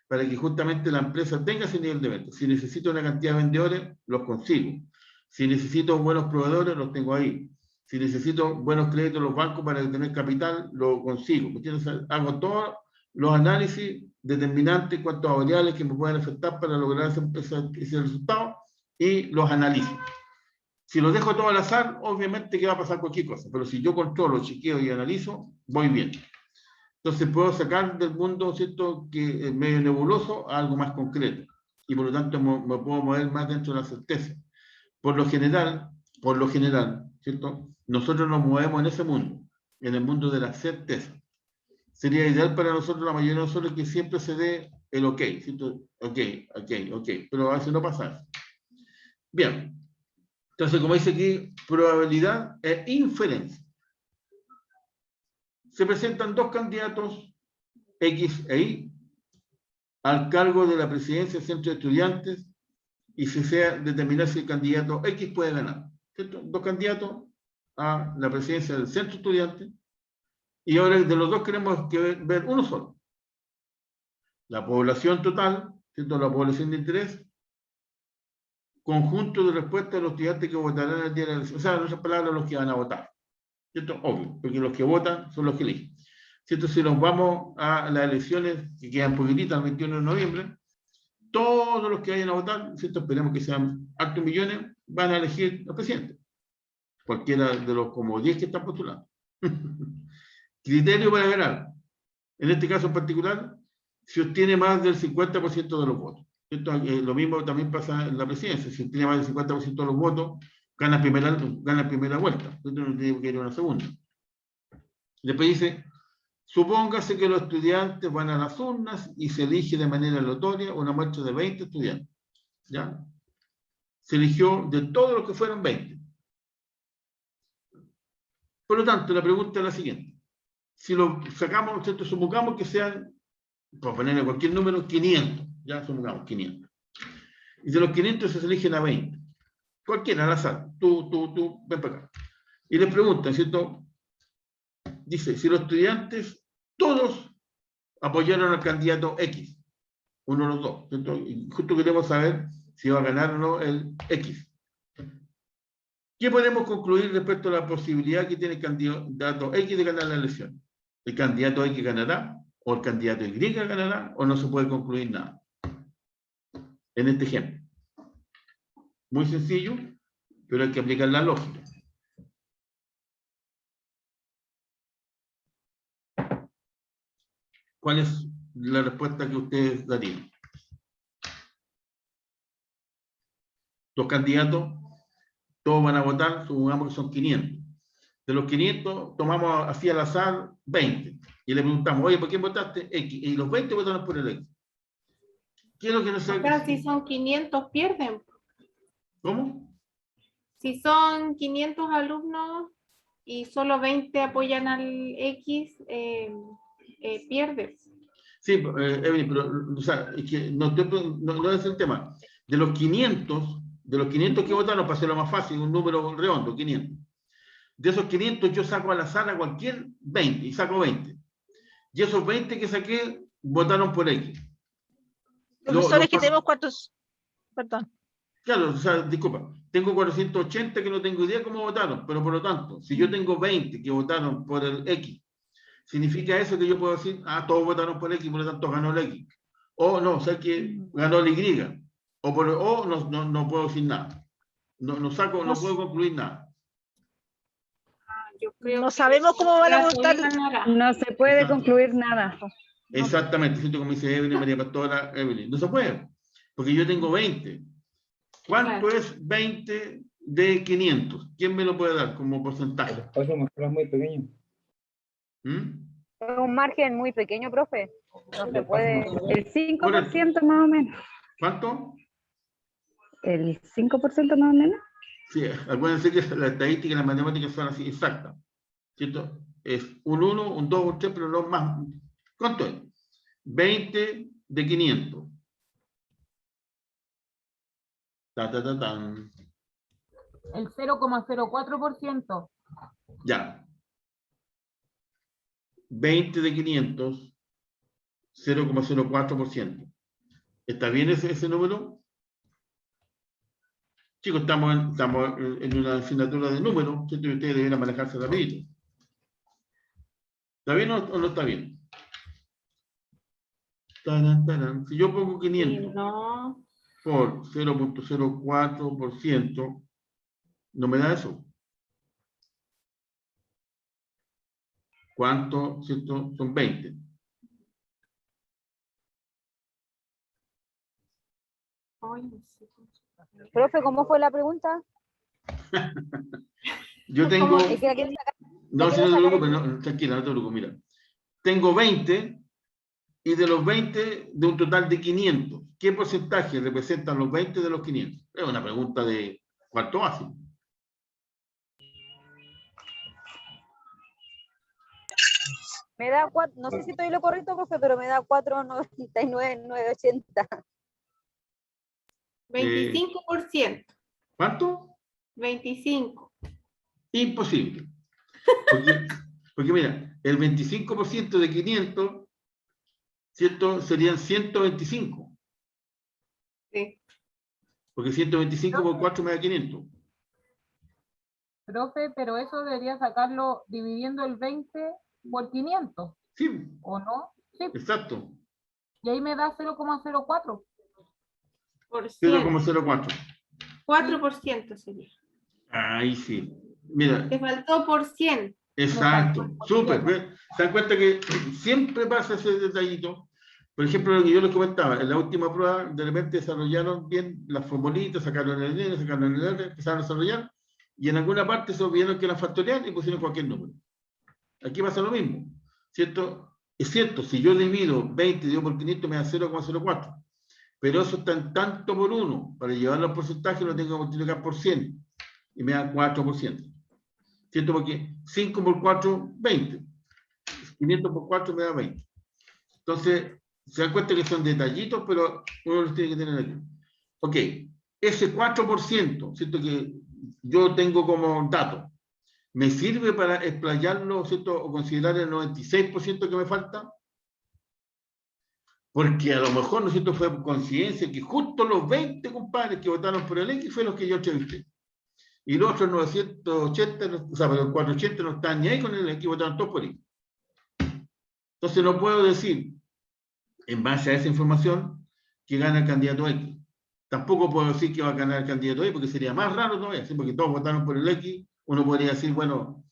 S1: para que justamente la empresa tenga ese nivel de venta. Si necesito una cantidad de vendedores, los consigo. Si necesito buenos proveedores, los tengo ahí. Si necesito buenos créditos en los bancos para tener capital, lo consigo. Entonces, hago todos los análisis determinantes en cuanto a variables que me pueden afectar para lograr ese resultado y los analizo. Si lo dejo todo al azar, obviamente que va a pasar cualquier cosa, pero si yo controlo, chequeo y analizo, voy bien. Entonces puedo sacar del mundo, ¿cierto?, que es medio nebuloso a algo más concreto. Y por lo tanto me puedo mover más dentro de la certeza. Por lo general, ¿cierto?, nosotros nos movemos en ese mundo, en el mundo de la certeza. Sería ideal para nosotros, la mayoría de nosotros, que siempre se dé el ok, ¿cierto? Ok, pero a veces no pasa eso. Bien. Entonces, como dice aquí, probabilidad e inferencia. Se presentan dos candidatos, X e Y, al cargo de la presidencia del centro de estudiantes y se desea determinar si el candidato X puede ganar. ¿Cierto? Dos candidatos a la presidencia del centro de estudiantes y ahora de los dos queremos ver uno solo. La población total, ¿cierto? La población de interés, conjunto de respuestas de los estudiantes que votarán el día de la elección. O sea, en otras palabras, los que van a votar. ¿Cierto? Obvio, porque los que votan son los que eligen. ¿Cierto? Si nos vamos a las elecciones que quedan poquititas, el 21 de noviembre, todos los que vayan a votar, ¿cierto? Esperemos que sean hartos millones, van a elegir al presidente. Cualquiera de los como 10 que están postulando. Criterio para ganar. En este caso en particular, si obtiene más del 50% de los votos. Lo mismo también pasa en la presidencia. Si obtiene más del 50% de los votos, gana primera vuelta. No tiene que ir a una segunda. Después dice, supóngase que los estudiantes van a las urnas y se elige de manera aleatoria una muestra de 20 estudiantes. ¿Ya? Se eligió de todos los que fueron 20. Por lo tanto, la pregunta es la siguiente. Si lo sacamos, ¿cierto? Supongamos que sean, por ponerle cualquier número, 500. Ya supongamos 500. Y de los 500 se eligen a 20. Cualquiera, al azar. Tú, ven para acá. Y les preguntan, ¿cierto? Dice, si los estudiantes, todos apoyaron al candidato X, uno de los dos, ¿cierto? Y justo queremos saber si va a ganar o no el X. ¿Qué podemos concluir respecto a la posibilidad que tiene el candidato X de ganar la elección? ¿El candidato X ganará? ¿O el candidato Y ganará? ¿O no se puede concluir nada? En este ejemplo. Muy sencillo, pero hay que aplicar la lógica. ¿Cuál es la respuesta que ustedes darían? Los candidatos Todos van a votar, supongamos que son 500. De los 500, tomamos así al azar 20. Y le preguntamos, oye, ¿por qué votaste X? Y los 20 votaron por el X. ¿Qué es lo que no sé?
S10: Acá si son 500 pierden.
S1: ¿Cómo?
S10: Si son 500 alumnos y solo 20 apoyan al X, pierdes.
S1: Sí, Evelyn, pero o sea, es que no es el tema. De los 500 que votaron, para hacerlo más fácil, un número redondo, 500. De esos 500 yo saco al azar a cualquier 20 y saco 20. Y esos 20 que saqué votaron por X.
S3: Profesores que tenemos cuántos. Perdón.
S1: Claro, o sea, disculpa, tengo 480 que no tengo idea cómo votaron, pero por lo tanto, si yo tengo 20 que votaron por el X, ¿significa eso que yo puedo decir, todos votaron por X, por lo tanto ganó el X? O no, o sea que ganó el Y. O no puedo decir nada. No puedo concluir nada.
S10: Yo creo
S3: No
S10: que
S3: sabemos cómo van a
S10: la
S3: votar.
S10: ganará.
S5: No se puede
S1: Exacto.
S5: concluir nada.
S1: Exactamente, siento como dice Evelyn, María Pastora, Evelyn. No se puede, porque yo tengo 20. ¿Cuánto
S10: Claro.
S1: es 20 de 500? ¿Quién me lo puede dar como
S8: El
S1: porcentaje?
S8: espacio muestra muy pequeño.
S1: ¿Mm?
S4: Es un margen muy pequeño, profe. No se puede.
S5: El 5% más o menos.
S1: ¿Cuánto?
S5: El 5% más o menos.
S1: Sí, acuérdense que la estadística y las matemáticas son así exactas, ¿cierto? Es un 1, un 2, un 3, pero no más. ¿Cuánto es? 20 de 500. Tan.
S11: El 0,04%.
S1: Ya. 20 de 500, 0,04%. ¿Está bien ese número? Chicos, estamos en una asignatura de números, ¿cierto? Y ustedes deben manejarse rapidito. ¿Está bien o no está bien? Tarán. Si yo pongo 500
S10: No,
S1: por 0,04%, ¿no me da eso? ¿Cuánto? ¿Cierto? Son 20.
S10: ay, no sé.
S4: Profe, ¿cómo fue la pregunta?
S1: Yo tengo...
S4: Es que la quiero sacar.
S1: No,
S4: Yo
S1: si no
S4: quiero
S1: te
S4: sacar
S1: preocupes, no, tranquila, no te preocupes, mira. Tengo 20 y de los 20 de un total de 500, ¿qué porcentaje representan los 20 de los 500? Es una pregunta de cuarto básico.
S4: Me da 4, no sé si estoy lo correcto, profe, pero me da 4,99,980.
S10: 25%.
S1: ¿Cuánto?
S10: 25.
S1: Imposible. Porque mira, el 25% de 500, ¿cierto? Serían 125.
S10: Sí.
S1: Porque 125 por 4 me da 500.
S11: Profe, pero eso debería sacarlo dividiendo el 20 por 500,
S1: Sí,
S11: ¿o no? Sí,
S1: exacto.
S11: y ahí me da 0,04.
S10: Por 100.
S1: 0,04.
S10: 4% sería.
S1: Ahí sí. Mira,
S10: Te faltó por 100.
S1: exacto, súper. ¿Ves? ¿Se dan cuenta que siempre pasa ese detallito? Por ejemplo, lo que yo les comentaba, en la última prueba, de repente desarrollaron bien las formulitas, sacaron el N, sacaron el R, empezaron a desarrollar, y en alguna parte se olvidaron que era factorial y pusieron cualquier número. Aquí pasa lo mismo, ¿cierto? Es cierto, si yo divido 20 dividido por 500 me da 0,04, pero eso está en tanto por 1. Para llevarlo al porcentaje lo tengo que multiplicar por 100 y me da 4%. ¿Cierto? Porque 5 por 4, 20. 500 por 4 me da 20. Entonces, se dan cuenta que son detallitos, pero uno los tiene que tener aquí. Ok, ese 4%, ¿cierto? Que yo tengo como dato, ¿me sirve para explayarlo, ¿cierto? O considerar el 96% que me falta? Porque a lo mejor, ¿no es cierto?, fue coincidencia que justo los 20 compadres que votaron por el X fueron los que yo entrevisté. Y los otros 980, o sea, pero 480 no están ni ahí con el X, votaron todos por X. Entonces no puedo decir, en base a esa información, que gana el candidato X. Tampoco puedo decir que va a ganar el candidato Y, porque sería más raro todavía, ¿sí? Porque todos votaron por el X. Uno podría decir, bueno,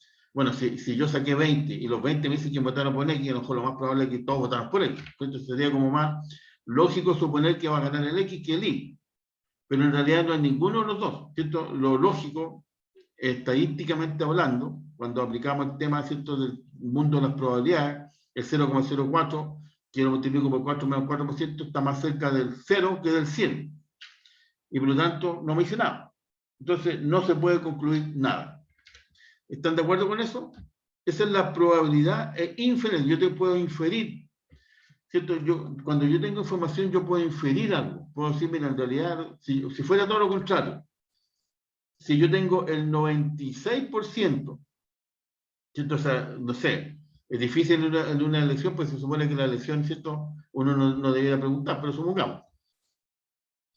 S1: si yo saqué 20 y los 20 me dicen que votaron por X, a lo mejor lo más probable es que todos votaron por X. Entonces sería como más lógico suponer que va a ganar el X que el Y. pero en realidad no hay ninguno de los dos, ¿cierto? Lo lógico, estadísticamente hablando, cuando aplicamos el tema, ¿cierto?, del mundo de las probabilidades, el 0,04, que lo multiplico por 4 menos 4%, está más cerca del 0 que del 100. Y por lo tanto, no me dice nada. Entonces, no se puede concluir nada. ¿Están de acuerdo con eso? Esa es la probabilidad inferencia. Yo te puedo inferir, ¿cierto? Cuando yo tengo información, yo puedo inferir algo. Puedo decir, mira, en realidad, si fuera todo lo contrario, si yo tengo el 96%, ¿cierto? O sea, no sé, es difícil en una elección, pues se supone que la elección, ¿cierto?, uno no debería preguntar, pero supongamos,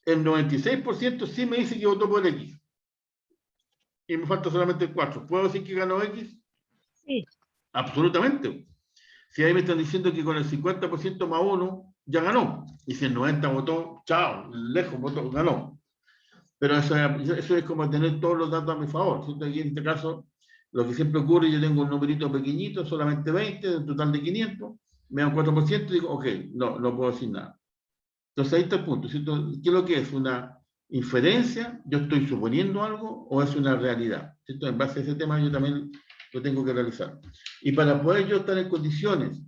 S1: el 96% sí me dice que votó por X. Y me falta solamente el 4. ¿Puedo decir que ganó X?
S3: Sí.
S1: Absolutamente. Si ahí me están diciendo que con el 50% más 1 ya ganó. Y si el 90% votó, chao, lejos votó, ganó. Pero eso es como tener todos los datos a mi favor, ¿cierto? Aquí en este caso, lo que siempre ocurre, yo tengo un numerito pequeñito, solamente 20, de un total de 500, me dan 4% y digo, ok, no puedo decir nada. Entonces ahí está el punto, ¿cierto? ¿Qué es lo que es? ¿Una inferencia? ¿Yo estoy suponiendo algo o es una realidad? ¿Cierto? En base a ese tema yo también lo tengo que realizar. Y para poder yo estar en condiciones,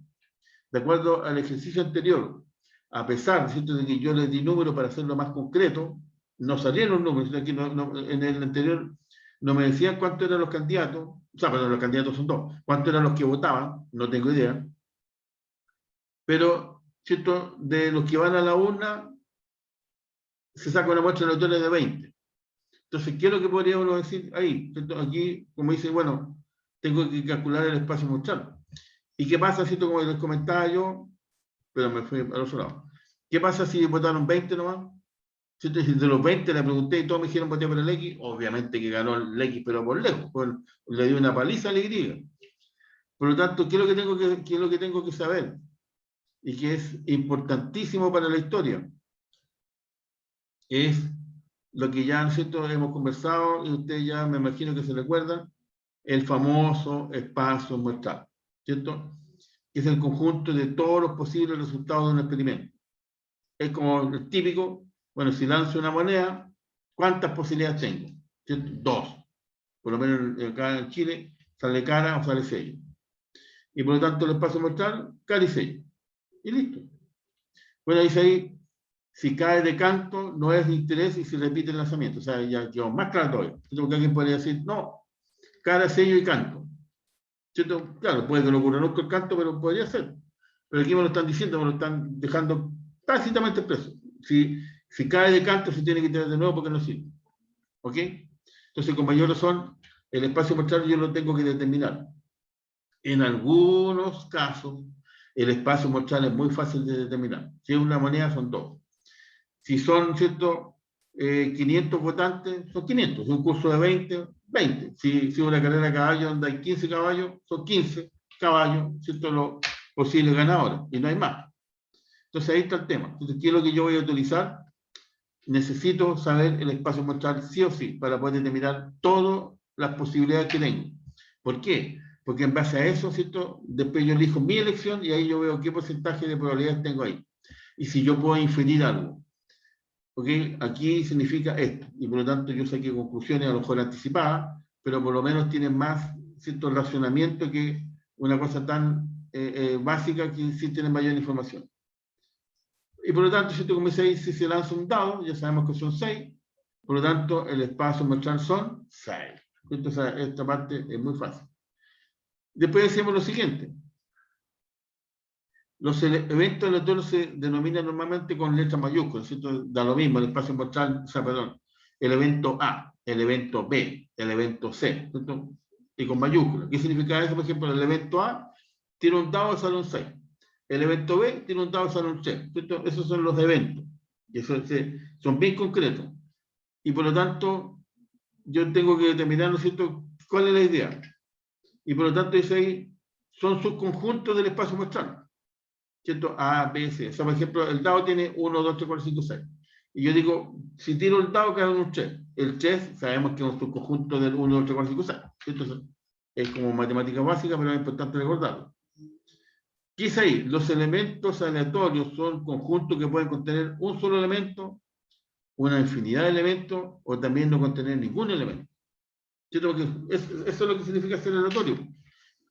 S1: de acuerdo al ejercicio anterior, a pesar, ¿cierto?, de que yo les di números para hacerlo más concreto, no salieron los números, aquí en el anterior no me decían cuántos eran los candidatos, o sea, perdón, los candidatos son dos, cuántos eran los que votaban, no tengo idea, pero, ¿cierto?, de los que van a la urna, se saca una muestra de electores de 20. Entonces, ¿qué es lo que podría uno decir ahí? ¿Cierto? Aquí, como dice, bueno, tengo que calcular el espacio muestral. ¿Y qué pasa, cierto?, como les comentaba yo, pero me fui al otro lado. ¿Qué pasa si votaron 20 nomás? ¿Cierto? Si de los 20 le pregunté y todos me dijeron voté por el X, obviamente que ganó el X, pero por lejos, le dio una paliza al Y. Por lo tanto, ¿qué es lo que tengo que saber? Y que es importantísimo para la historia. Es lo que ya, ¿cierto?, hemos conversado, y ustedes ya me imagino que se recuerdan, el famoso espacio muestral, ¿cierto? Que es el conjunto de todos los posibles resultados de un experimento. Es como el típico, bueno, si lanzo una moneda, ¿cuántas posibilidades tengo? ¿Cierto? 2. Por lo menos acá en Chile, sale cara o sale sello. Y por lo tanto el espacio muestral, cara y sello. Y listo. Bueno, dice ahí, si cae de canto, no es de interés y se repite el lanzamiento. O sea, ya quedó más claro todavía. Porque alguien podría decir, no, cara, sello y canto. ¿Cierto? Claro, puede que no ocurra nunca el canto, pero podría ser. Pero aquí me lo están diciendo, me lo están dejando tácitamente expreso. Si cae de canto, se tiene que tirar de nuevo porque no sirve. ¿Ok? Entonces, con mayor razón, el espacio muestral yo lo tengo que determinar. En algunos casos, el espacio muestral es muy fácil de determinar. Si es una moneda, son 2. Si son, ¿cierto?, 500 votantes, son 500. Si es un curso de 20, 20. Si es una carrera de caballos donde hay 15 caballos, son 15 caballos, ¿cierto?, los posibles ganadores. Y no hay más. Entonces ahí está el tema. Entonces, ¿qué es lo que yo voy a utilizar? Necesito saber el espacio muestral sí o sí, para poder determinar todas las posibilidades que tengo. ¿Por qué? Porque en base a eso, ¿cierto?, después yo elijo mi elección y ahí yo veo qué porcentaje de probabilidades tengo ahí. Y si yo puedo inferir algo. ¿Ok? Aquí significa esto. Y por lo tanto yo saqué conclusiones a lo mejor anticipadas, pero por lo menos tienen más, ¿cierto?, racionamiento que una cosa tan básica que sí tiene mayor información. Y por lo tanto, ¿cierto?, como dice ahí, si se lanza un dado, ya sabemos que son 6, por lo tanto, el espacio muestral son 6. Entonces, esta parte es muy fácil. Después decimos lo siguiente. Los eventos aleatorios se denominan normalmente con letras mayúsculas, ¿cierto? Da lo mismo, el espacio muestral, o sea, perdón, el evento A, el evento B, el evento C, ¿cierto? Y con mayúsculas. ¿Qué significa eso? Por ejemplo, el evento A tiene un dado, sale un 6. El evento B tiene un dado, sale un 3. ¿Cierto? Esos son los eventos. Y eso son bien concretos. Y por lo tanto, yo tengo que determinar, ¿no es cierto?, cuál es la idea. Y por lo tanto, dice ahí, son subconjuntos del espacio muestral. ¿Cierto? A, B, C. O sea, por ejemplo, el dado tiene 1, 2, 3, 4, 5, 6. Y yo digo, si tiro el dado, cae un 3. El 3, sabemos que es un subconjunto del 1, 2, 3, 4, 5, 6. Entonces, es como matemática básica, pero es importante recordarlo. ¿Qué es ahí? Los elementos aleatorios son conjuntos que pueden contener un solo elemento una infinidad de elementos o también no contener ningún elemento. ¿Cierto? Porque eso es lo que significa ser aleatorio.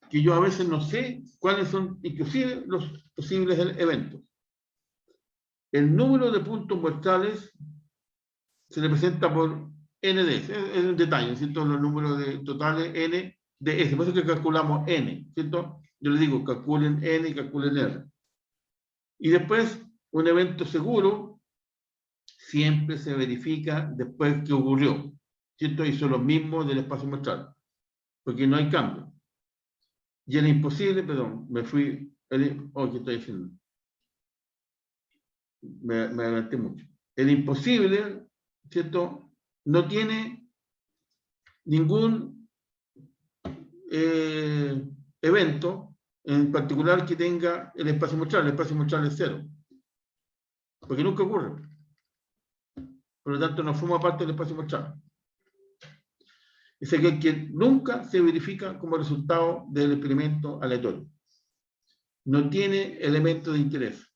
S1: Que yo a veces no sé cuáles son, inclusive, los posibles eventos. El número de puntos muestrales se representa por n de S. Es un detalle, ¿cierto? Los números totales n de S. Por eso que calculamos n, ¿cierto? Yo les digo, calculen n y calculen r. Y después, un evento seguro siempre se verifica después que ocurrió, ¿cierto? Y son los mismos del espacio muestral, porque no hay cambio. Y el imposible, perdón, me fui, ¿qué estoy diciendo? Me adelanté mucho. El imposible, ¿cierto? No tiene ningún evento en particular que tenga el espacio muestral. El espacio muestral es 0. Porque nunca ocurre. Por lo tanto, no forma parte del espacio muestral. Es aquel que nunca se verifica como resultado del experimento aleatorio. No tiene elemento de interés.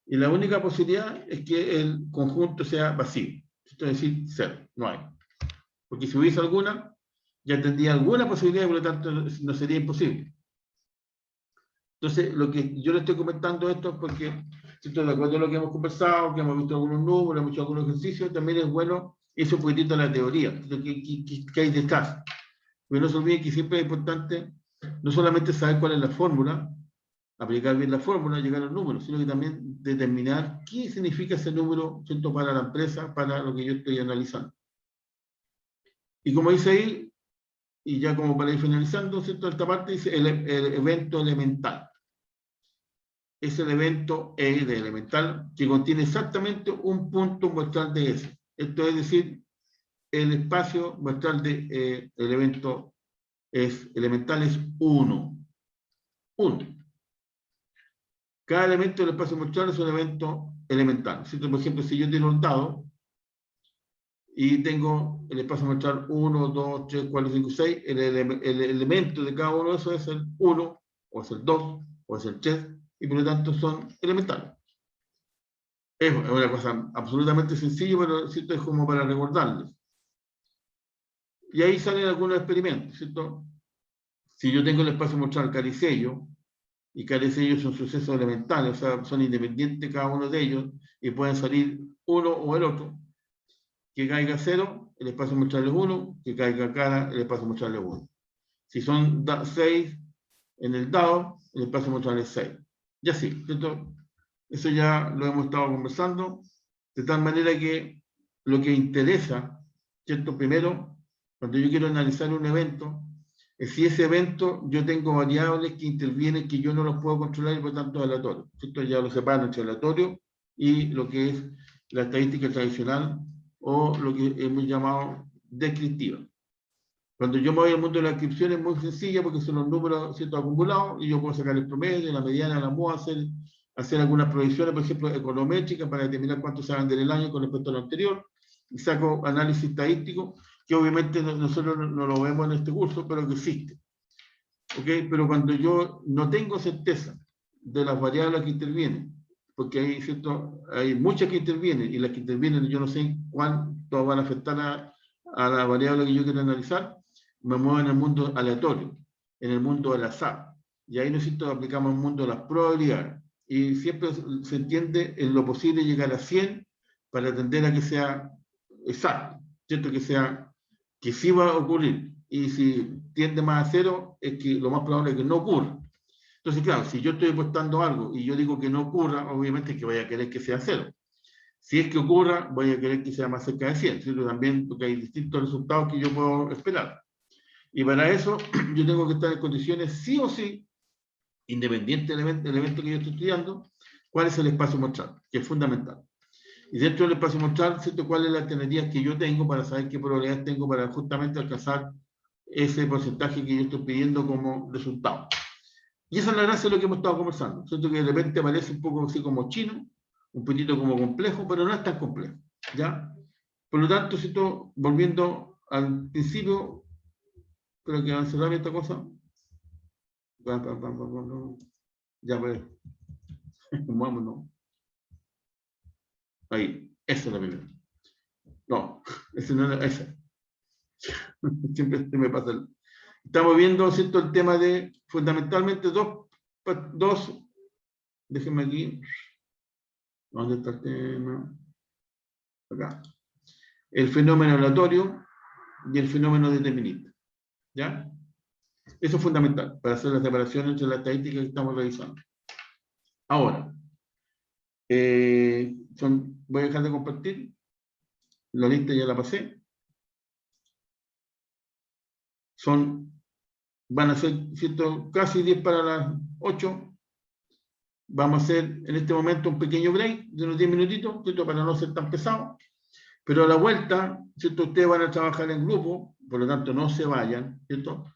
S1: Y la única posibilidad es que el conjunto sea vacío. Esto es decir, 0. No hay. Porque si hubiese alguna, ya tendría alguna posibilidad y por lo tanto no sería imposible. Entonces, lo que yo le estoy comentando esto es porque, ¿cierto? De acuerdo a lo que hemos conversado, que hemos visto algunos números, hemos hecho algunos ejercicios, también es bueno eso un poquitito de la teoría, que hay detrás. Pero no se olviden que siempre es importante no solamente saber cuál es la fórmula, aplicar bien la fórmula, llegar al número, sino que también determinar qué significa ese número, ¿cierto? Para la empresa, para lo que yo estoy analizando. Y como dice ahí, y ya como para ir finalizando, ¿cierto? Esta parte dice el evento elemental. Es el evento E de elemental que contiene exactamente un punto muestral de S. Esto es decir, el espacio muestral de el evento elemental es 1. 1. Cada elemento del espacio muestral es un evento elemental. ¿Cierto? Por ejemplo, si yo tengo un dado y tengo el espacio muestral 1, 2, 3, 4, 5, 6, el elemento de cada uno de esos es el 1, o es el 2, o es el 3, y por lo tanto son elementales. Es una cosa absolutamente sencilla, pero ¿cierto? Es como para recordarles. Y ahí salen algunos experimentos, ¿cierto? Si yo tengo el espacio muestral caricello, y caricello son sucesos elementales, o sea, son independientes cada uno de ellos, y pueden salir uno o el otro. Que caiga 0, el espacio muestral es 1, que caiga cara, el espacio muestral es 1. Si son 6 en el dado, el espacio muestral es 6. Y así, ¿cierto? Eso ya lo hemos estado conversando, de tal manera que lo que interesa, ¿cierto? Primero, cuando yo quiero analizar un evento, es si ese evento yo tengo variables que intervienen que yo no los puedo controlar y por tanto es aleatorio. Esto ya lo separo entre aleatorio y lo que es la estadística tradicional o lo que hemos llamado descriptiva. Cuando yo me voy al mundo de la descripción es muy sencilla porque son los números, ¿cierto? Acumulados y yo puedo sacar el promedio, la mediana, la MOA, hacer algunas proyecciones, por ejemplo, econométricas para determinar cuánto se va a vender el año con respecto a lo anterior. Y saco análisis estadístico, que obviamente nosotros no lo vemos en este curso, pero que existe. ¿Ok? Pero cuando yo no tengo certeza de las variables que intervienen, porque hay, ¿cierto? Hay muchas que intervienen, y las que intervienen yo no sé cuánto van a afectar a la variable que yo quiero analizar, me muevo en el mundo aleatorio, en el mundo del azar. Y ahí nosotros aplicamos el mundo de las probabilidades. Y siempre se entiende en lo posible llegar a 100 para atender a que sea exacto, ¿cierto? Que sí va a ocurrir. Y si tiende más a 0, es que lo más probable es que no ocurra. Entonces, claro, si yo estoy apostando algo y yo digo que no ocurra, obviamente que voy a querer que sea 0. Si es que ocurra, voy a querer que sea más cerca de 100, ¿cierto? También porque hay distintos resultados que yo puedo esperar. Y para eso, yo tengo que estar en condiciones, sí o sí, independiente del evento que yo estoy estudiando, cuál es el espacio muestral, que es fundamental. Y dentro del espacio muestral, ¿cierto? ¿Cuál es la alternativa que yo tengo para saber qué probabilidades tengo para justamente alcanzar ese porcentaje que yo estoy pidiendo como resultado? Y esa es la gracia de lo que hemos estado conversando, ¿cierto? Que de repente parece un poco así como chino, un poquito como complejo, pero no es tan complejo, ¿ya? Por lo tanto, ¿cierto? Volviendo al principio, creo que avance rápido esta cosa. Ya, pues. Vámonos. Ahí. Esa es la primera. No, esa no era esa. Siempre se me pasa. Estamos viendo, ¿cierto?, el tema de fundamentalmente dos, déjenme aquí. ¿Dónde está el tema? Acá. El fenómeno aleatorio y el fenómeno determinista. ¿Ya? Eso es fundamental para hacer la separación entre las estadísticas que estamos revisando. Ahora, voy a dejar de compartir. La lista ya la pasé. Van a ser, ¿cierto?, casi 10 para las 8. Vamos a hacer en este momento un pequeño break de unos 10 minutitos, ¿cierto?, para no ser tan pesado. Pero a la vuelta, ¿cierto?, ustedes van a trabajar en grupo, por lo tanto no se vayan, ¿cierto?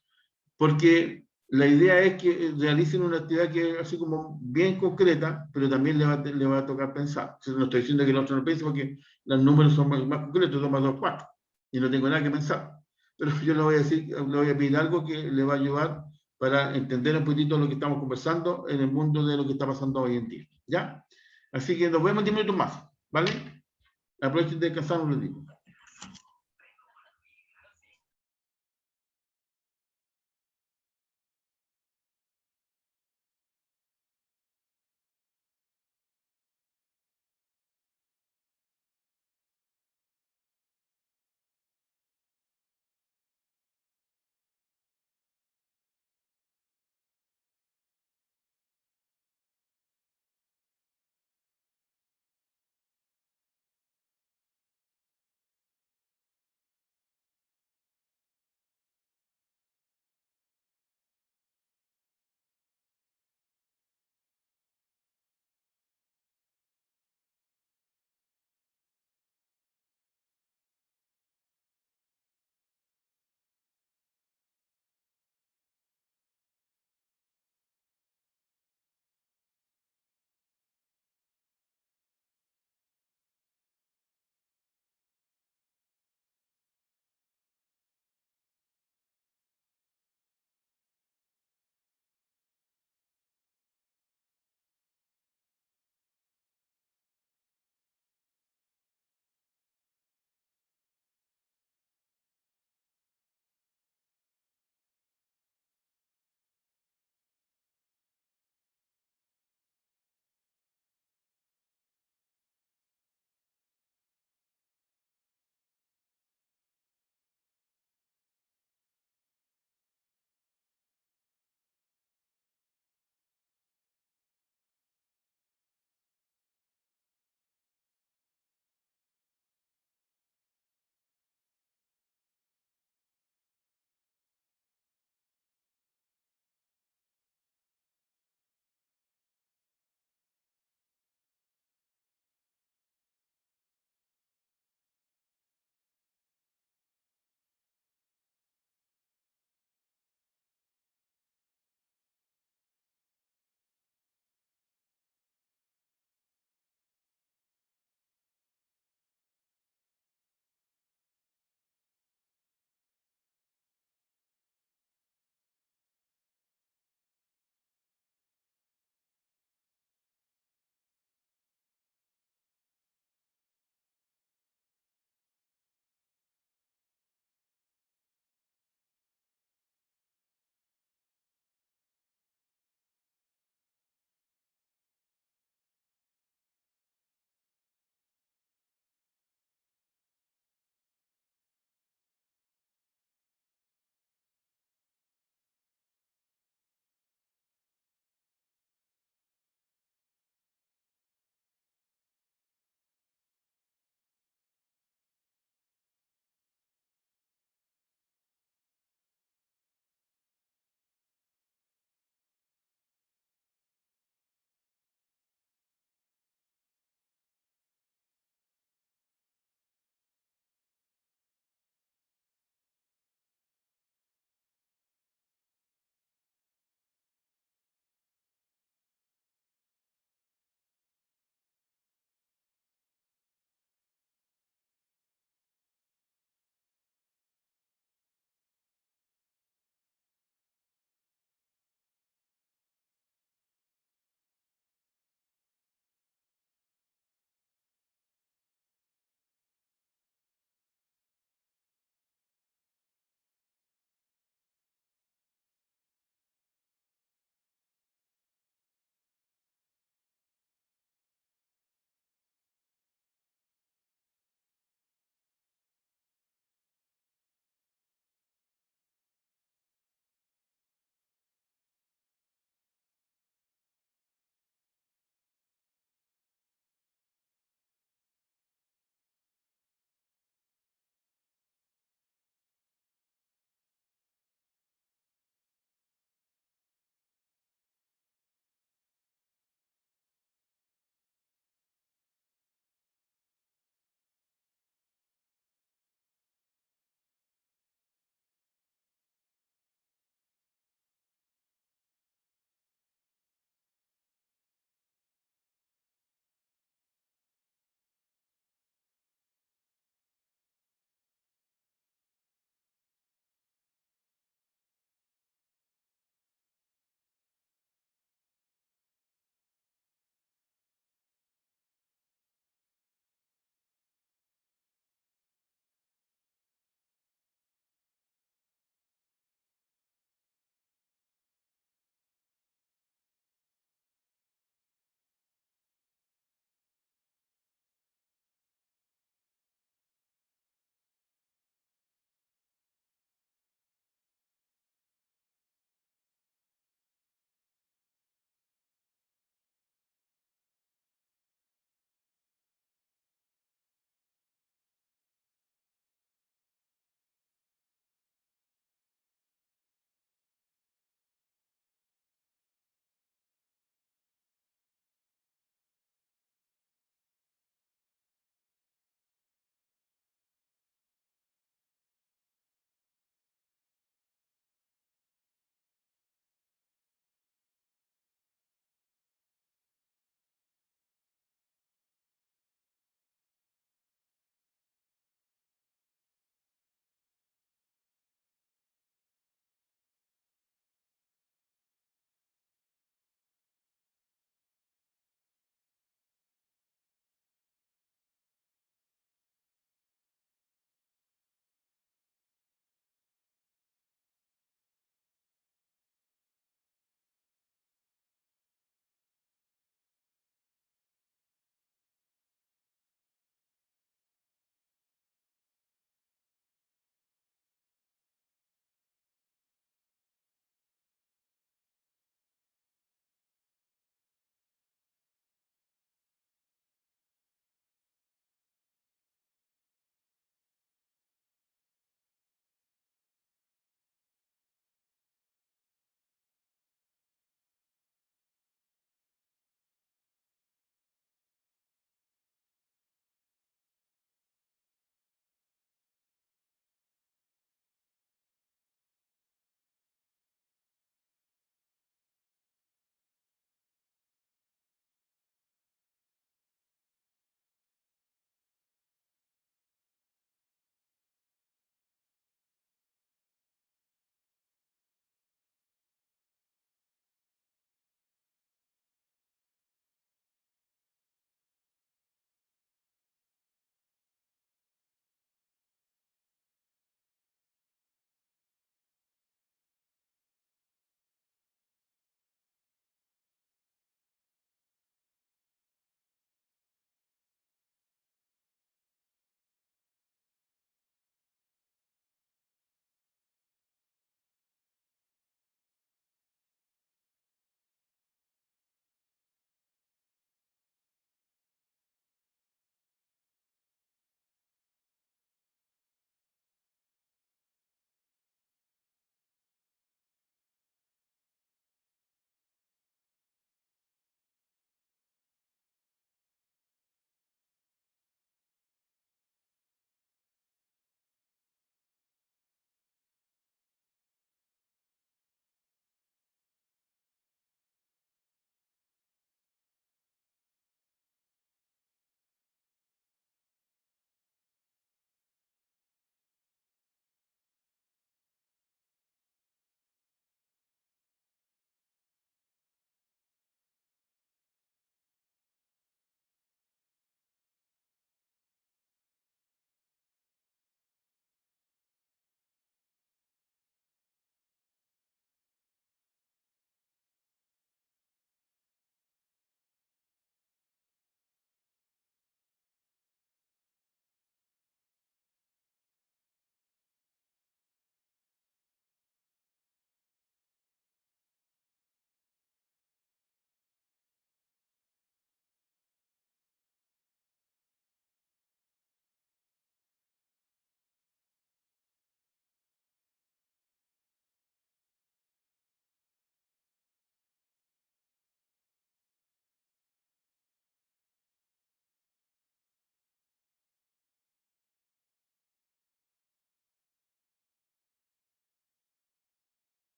S1: Porque la idea es que realicen una actividad que es así como bien concreta, pero también le va a tocar pensar. No estoy diciendo que el otro no piense porque los números son más concretos, 2 más 2, 4, y no tengo nada que pensar. Pero yo le voy a decir, le voy a pedir algo que le va a ayudar para entender un poquito lo que estamos conversando en el mundo de lo que está pasando hoy en día. ¿Ya? Así que nos vemos en 10 minutos más, ¿vale? Aprovechen de descansar un ratito.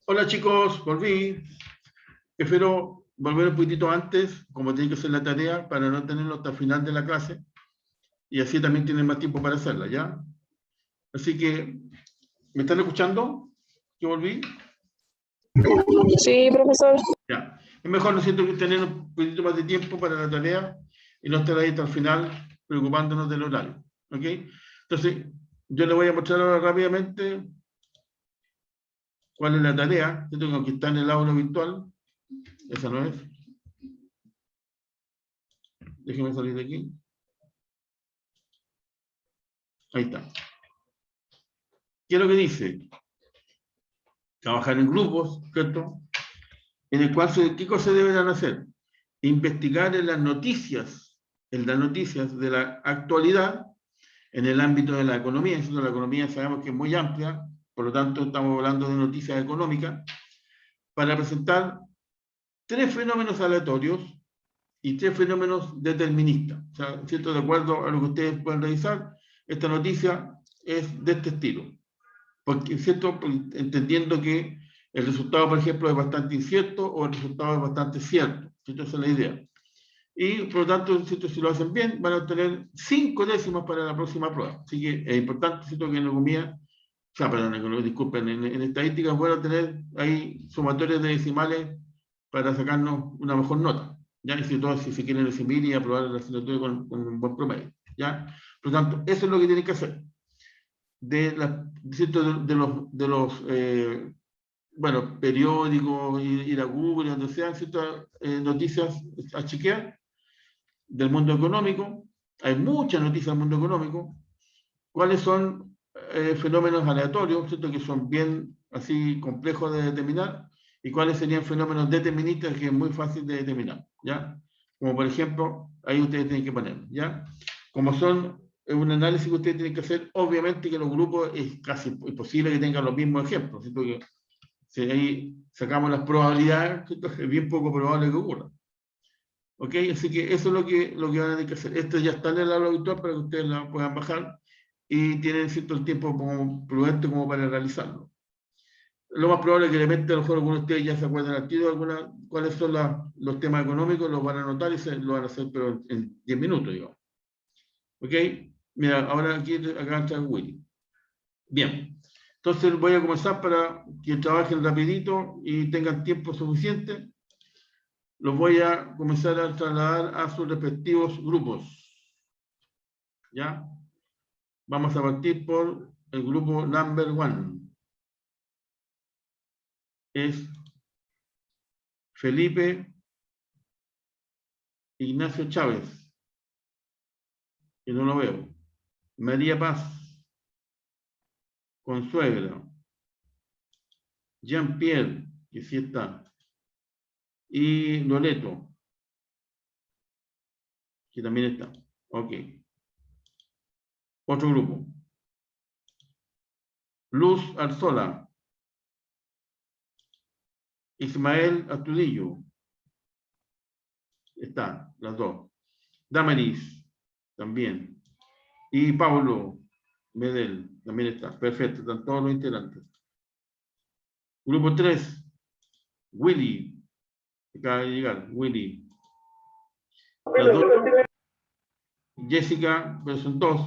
S1: Hola chicos, volví. Espero volver un poquitito antes, como tiene que ser la tarea, para no tenerlo hasta el final de la clase. Y así también tienen más tiempo para hacerla, ¿ya? Así que, ¿me están escuchando? ¿Que volví?
S2: Sí, profesor.
S1: Ya. Es mejor, ¿no es cierto?, que tener un poquitito más de tiempo para la tarea y no estar ahí hasta el final preocupándonos del horario. ¿Ok? Entonces, yo le voy a mostrar ahora rápidamente cuál es la tarea. Yo tengo que estar en el aula virtual. Esa no es. Déjeme salir de aquí. Ahí está. ¿Qué es lo que dice? Trabajar en grupos, ¿cierto? En el cual, ¿qué cosas deberán hacer? Investigar en las noticias de la actualidad en el ámbito de la economía. ¿Cierto? La economía sabemos que es muy amplia, por lo tanto estamos hablando de noticias económicas, para presentar 3 fenómenos aleatorios y 3 fenómenos deterministas. O sea, ¿cierto? De acuerdo a lo que ustedes pueden revisar, esta noticia es de este estilo. Porque, ¿cierto? Entendiendo que el resultado, por ejemplo, es bastante incierto o el resultado es bastante cierto. ¿Cierto? Esa es la idea. Y, por lo tanto, ¿cierto? Si lo hacen bien, van a obtener 5 décimas para la próxima prueba. Así que es importante, ¿cierto?, que en economía, o sea, perdón, disculpen, en estadística es bueno tener ahí sumatorios de decimales para sacarnos una mejor nota. ¿Ya? Y si se quieren recibir y aprobar la asignatura con un buen promedio. ¿Ya? Por lo tanto, eso es lo que tienen que hacer. De los bueno, periódicos, ir a Google, donde sean ciertas noticias a chequear del mundo económico. Hay muchas noticias del mundo económico. ¿Cuáles son fenómenos aleatorios, ¿cierto?, que son bien así complejos de determinar? ¿Y cuáles serían fenómenos deterministas, que es muy fácil de determinar? ¿Ya? Como por ejemplo, ahí ustedes tienen que poner, ¿ya? Como son un análisis que ustedes tienen que hacer, obviamente que los grupos es casi imposible que tengan los mismos ejemplos, ¿cierto? Que si ahí sacamos las probabilidades, ¿cierto?, es bien poco probable que ocurra. ¿Ok? Así que eso es lo que van a tener que hacer. Esto ya está en el aula virtual para que ustedes la puedan bajar y tienen cierto el tiempo como prudente como para realizarlo. Lo más probable es que de repente a lo mejor algunos de ustedes ya se acuerdan al tiro de cuáles son los temas económicos, los van a anotar y lo van a hacer, pero en 10 minutos, digamos. ¿Ok? Mira, ahora aquí acá está Willy. Bien. Entonces voy a comenzar para que trabajen rapidito y tengan tiempo suficiente. Los voy a comenzar a trasladar a sus respectivos grupos. ¿Ya? Vamos a partir por el grupo number 1. Es Felipe Ignacio Chávez, que no lo veo. María Paz Consuegra. Jean-Pierre, que sí está. Y Loreto, que también está. Ok. Otro grupo. Luz Arzola. Ismael Astudillo. Está, las dos. Damaris, también. Y Pablo Medel, también está. Perfecto, están todos los integrantes. Grupo 3. Willy. Acaba de llegar, Willy. Las dos. Jessica, pero son dos.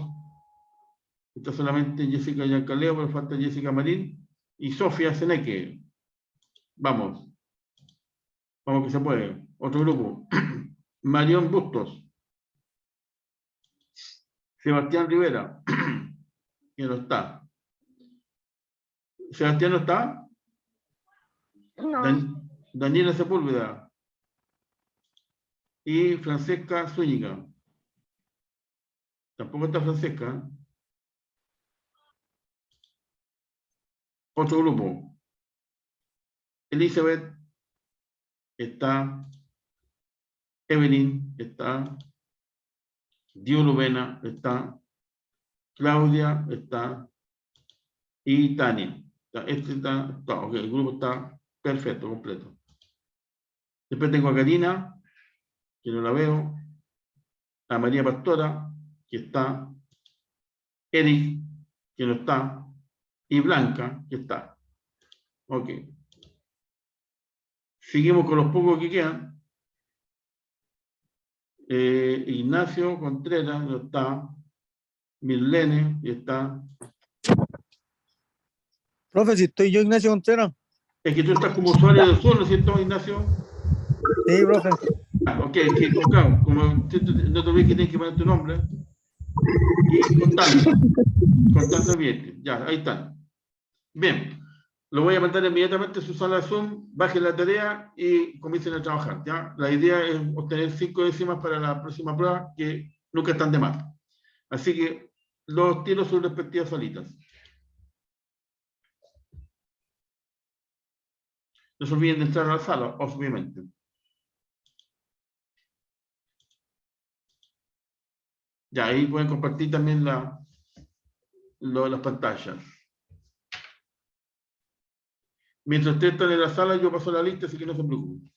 S1: Está solamente Jessica Yancaleo, pero falta Jessica Marín. Y Sofía Seneque. Vamos. Vamos que se puede. Otro grupo. Marión Bustos. Sebastián Rivera. Que no está. ¿Sebastián no está?
S7: No.
S1: Daniela Sepúlveda. Y Francesca Zúñiga. Tampoco está Francesca. Otro grupo. Elizabeth está. Evelyn está. Diolubena está. Claudia está. Y Tania. Este está, ok, el grupo está perfecto, completo. Después tengo a Karina, que no la veo. A María Pastora, que está. Eric, que no está. Y Blanca, que está. Ok. Seguimos con los pocos que quedan. Ignacio Contreras, no está. Mirlene, y está.
S8: Profe, si estoy yo, Ignacio Contreras.
S1: Es que tú estás como usuario de Zoom, ¿no es cierto, Ignacio?
S8: Sí, profe.
S1: Ah, ok, que claro, como no te olvides que tienes que poner tu nombre. Y Constanza Vieques. Ya, ahí están. Bien, lo voy a mandar inmediatamente a su sala de Zoom, bajen la tarea y comiencen a trabajar. ¿Ya? La idea es obtener 5 décimas para la próxima prueba, que nunca están de más. Así que los tiro a sus respectivas salitas. No se olviden de entrar a la sala, obviamente. Ya, ahí pueden compartir también las pantallas. Mientras ustedes están en la sala, yo paso la lista, así que no se preocupen.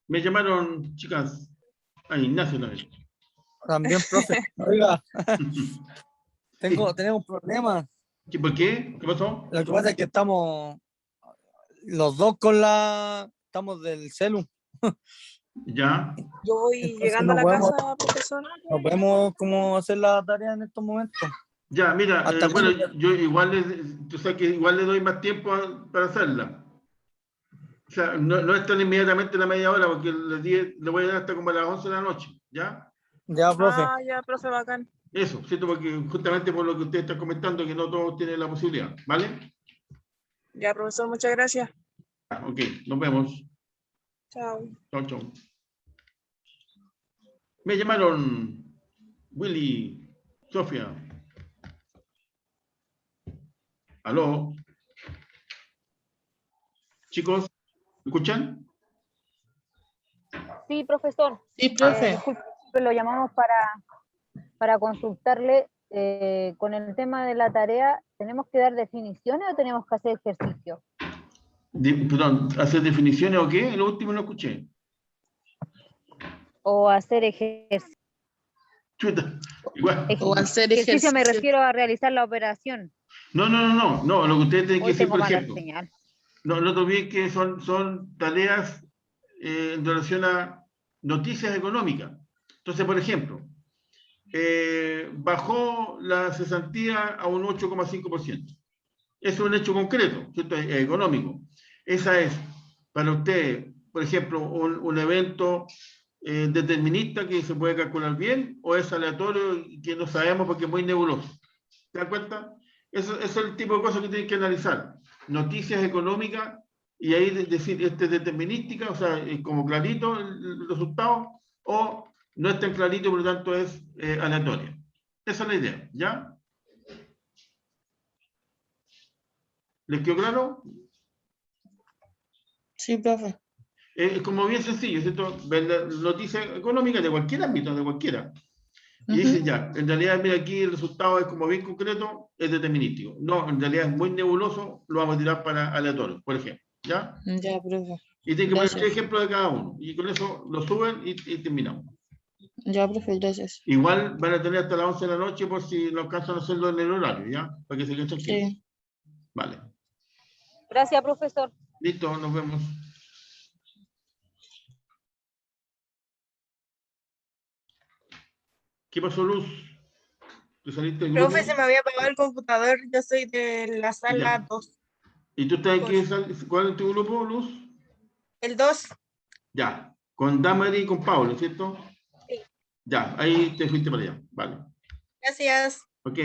S1: Me llamaron, chicas. Ah, Ignacio también.
S8: También, profe. Oiga, tenemos un problema.
S1: ¿Por qué? ¿Qué pasó?
S8: Lo que pasa es que estamos los dos estamos del celu.
S1: Ya.
S12: Yo voy
S8: Entonces
S12: llegando a
S8: no
S12: la
S8: podemos,
S12: casa, profesor.
S8: no podemos como hacer la tarea en estos momentos.
S1: Ya, mira,
S8: Hasta
S1: bueno,
S8: cuándo-
S1: yo igual tú sabes que igual le doy más tiempo para hacerla. O sea, no es tan inmediatamente la media hora, porque le voy a dar hasta como a las 11 de la noche, ¿ya?
S8: Ya, profe.
S12: Ah, ya, profe, bacán.
S1: Eso, ¿cierto? Porque justamente por lo que usted está comentando, que no todos tienen la posibilidad, ¿vale?
S12: Ya, profesor, muchas gracias.
S1: Ok, nos vemos.
S12: Chao.
S1: Chao, chao. Me llamaron Willy, Sofía. ¿Aló? Chicos, ¿me escuchan?
S4: Sí, profesor.
S3: Sí, profe.
S4: Disculpe, lo llamamos para consultarle con el tema de la tarea. ¿Tenemos que dar definiciones o tenemos que hacer ejercicio?
S1: Perdón, ¿hacer definiciones o qué? Lo último no escuché.
S4: ¿O hacer ejercicio?
S1: Chuta, igual.
S3: O hacer
S4: Ejercicio me
S3: ejercicio.
S4: refiero a realizar la operación.
S1: No, lo que ustedes tienen que
S4: Hoy
S1: decir,
S4: tengo
S1: por
S4: mala
S1: ejemplo,
S4: señal.
S1: no te olvides que son tareas en relación a noticias económicas. Entonces, por ejemplo, bajó la cesantía a un 8,5%. Es un hecho concreto, ¿cierto? Económico. Esa es, para usted, por ejemplo, un evento determinista que se puede calcular bien, o es aleatorio y que no sabemos porque es muy nebuloso. ¿Se dan cuenta? Eso es el tipo de cosas que tienen que analizar. Noticias económicas y ahí decir, este es determinística, o sea, es como clarito el resultado, o no es tan clarito, por lo tanto es aleatoria. Esa es la idea, ¿ya? ¿Les quedó claro?
S3: Sí, profe.
S1: Es como bien sencillo, ¿cierto? Ver la noticia económica de cualquier ámbito, de cualquiera. Y dicen ya, en realidad, mira, aquí el resultado es como bien concreto, es determinístico. No, en realidad es muy nebuloso, lo vamos a tirar para aleatorio, por ejemplo. ¿Ya?
S3: Ya, profe.
S1: Y tienen que poner 3
S3: Gracias.
S1: ejemplos de cada uno. Y con eso lo suben y terminamos.
S3: Ya, profe, gracias.
S1: Igual van a tener hasta las 11 de la noche por si no alcanzan a hacerlo en el horario, ¿ya? Para que se queden tranquilos.
S3: Sí.
S1: Vale.
S4: Gracias, profesor.
S1: Listo, nos vemos. ¿Qué pasó, Luz? ¿Tú saliste del grupo?
S12: Profe, se me había apagado el computador. Yo soy de la sala
S1: Ya.
S12: 2.
S1: ¿Y tú estás aquí?
S12: Dos.
S1: ¿Cuál es tu grupo, Luz?
S12: El 2.
S1: Ya. Con Damari y con Pablo, ¿cierto?
S12: Sí.
S1: Ya, ahí te fuiste para allá. Vale.
S12: Gracias.
S1: Ok.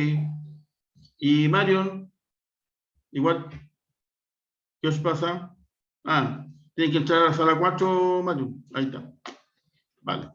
S1: Y Marion, igual, ¿qué os pasa? Ah, tiene que entrar a la sala 4, Marion. Ahí está. Vale.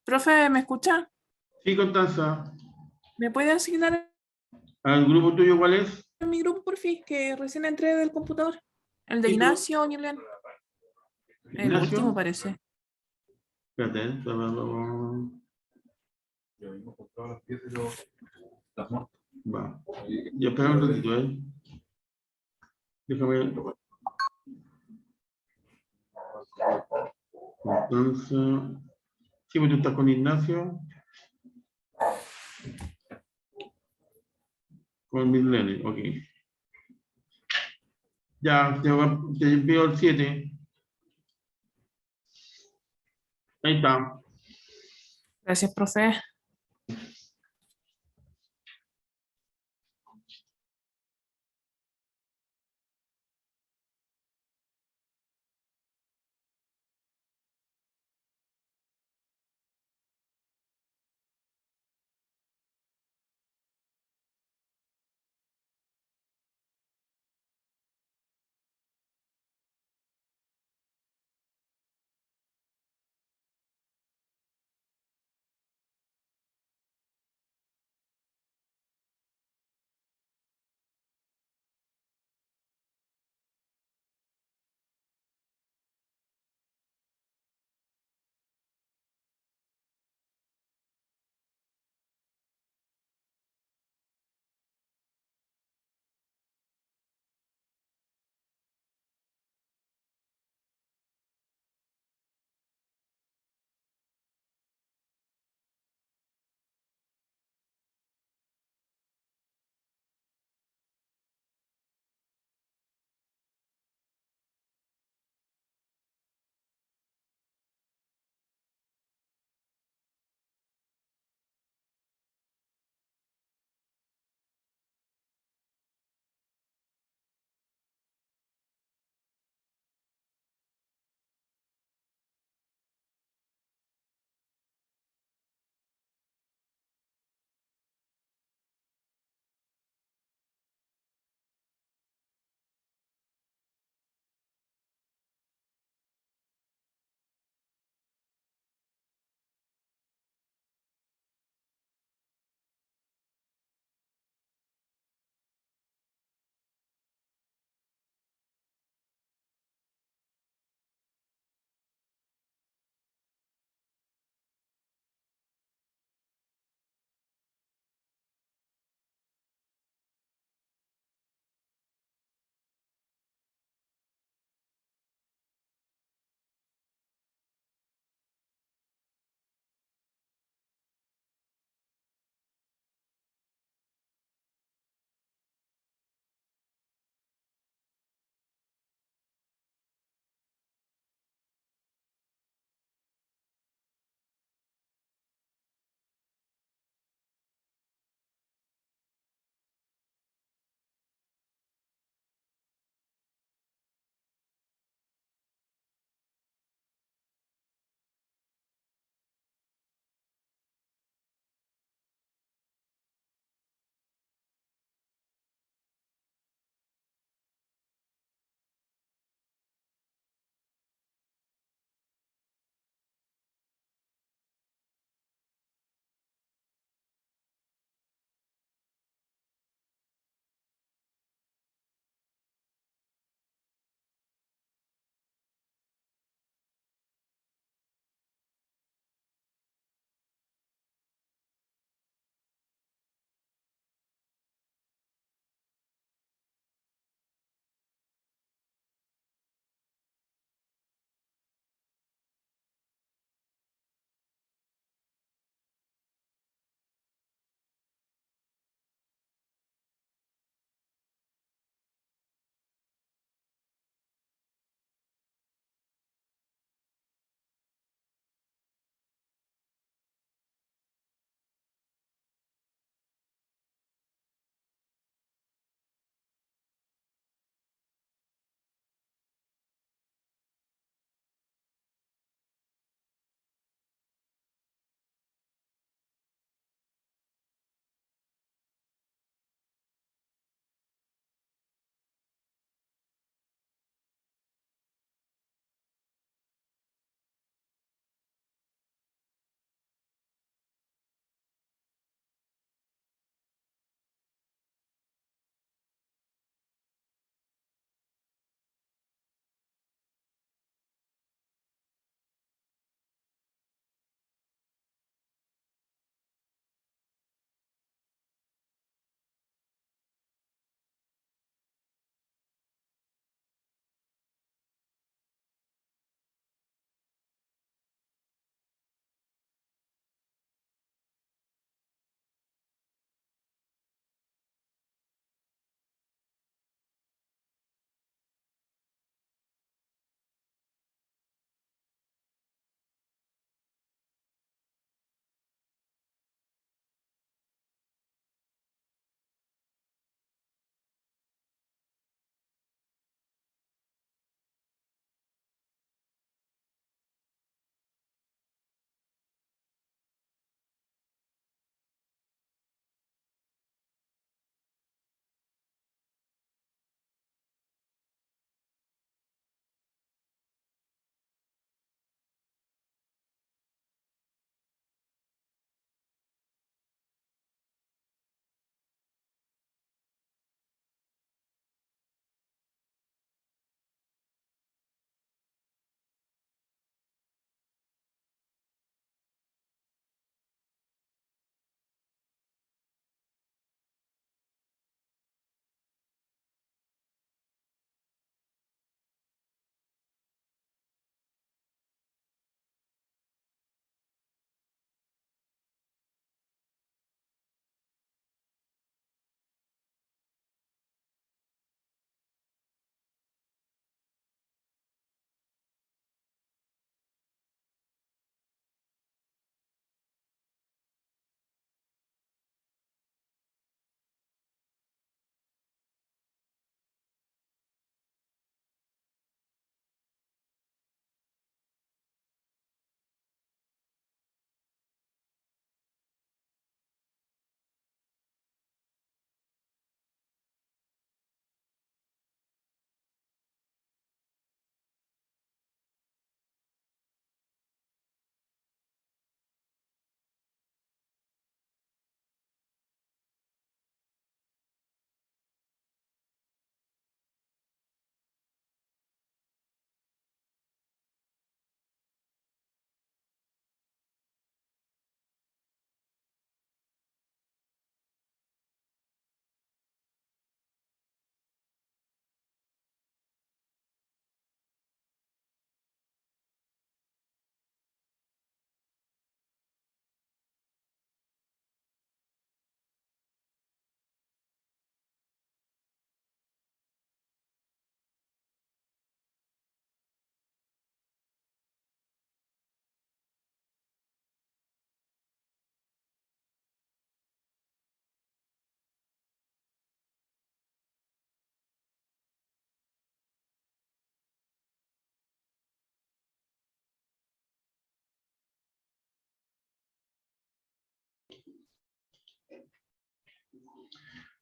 S12: Profe, ¿me escucha?
S1: Sí, Constanza.
S12: ¿Me puede asignar
S1: ¿Al grupo tuyo cuál es?
S12: en mi grupo, por fin? Que recién entré del computador. El de
S1: Sí,
S12: Ignacio, Ñulian. El
S1: Ignacio.
S12: último parece.
S1: Espérate, va. Ya espera un ratito, Déjame. Constanza. Sí, pues tú estás con Ignacio. Con Mislene, ok. Ya, te envío el 7. Ahí está.
S12: Gracias, profe.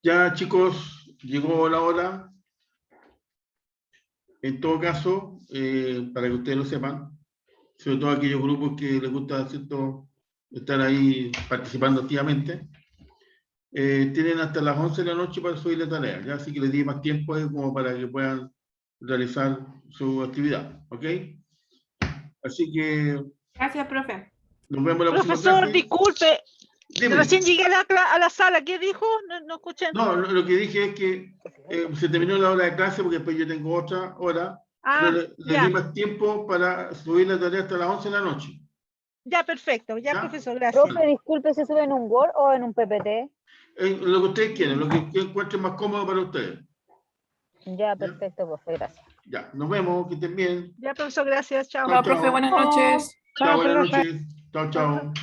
S1: Ya, chicos, llegó la hora. En todo caso, para que ustedes lo sepan, sobre todo aquellos grupos que les gusta, ¿cierto?, estar ahí participando activamente, tienen hasta las 11 de la noche para subir la tarea, ¿ya? Así que les di más tiempo como para que puedan realizar su actividad, ¿ok? Así que
S10: Gracias, profe.
S1: nos vemos la próxima
S13: Profesor,
S1: clase.
S13: disculpe,
S1: Dime.
S13: recién llegué a la sala. ¿Qué dijo? No escuché.
S1: No, lo que dije es que se terminó la hora de clase porque después yo tengo otra hora.
S13: Ah,
S1: pero le
S13: ya.
S1: di más tiempo para subir la tarea hasta las 11 de la noche.
S13: Ya, perfecto. Ya,
S1: ¿Ya?
S13: profesor, gracias.
S4: Profe, disculpe, ¿se sube en un Word o en un PPT?
S1: Lo que ustedes quieren, lo que encuentren más cómodo para ustedes.
S4: Ya, perfecto, profe, gracias.
S1: Ya, nos vemos, que estén bien.
S13: Ya, profesor, gracias. Chao.
S1: Chao,
S10: Profe,
S1: chao.
S10: buenas noches.
S1: Chao,
S13: Chao,
S1: buenas
S13: profe.
S1: noches. Chao, chao.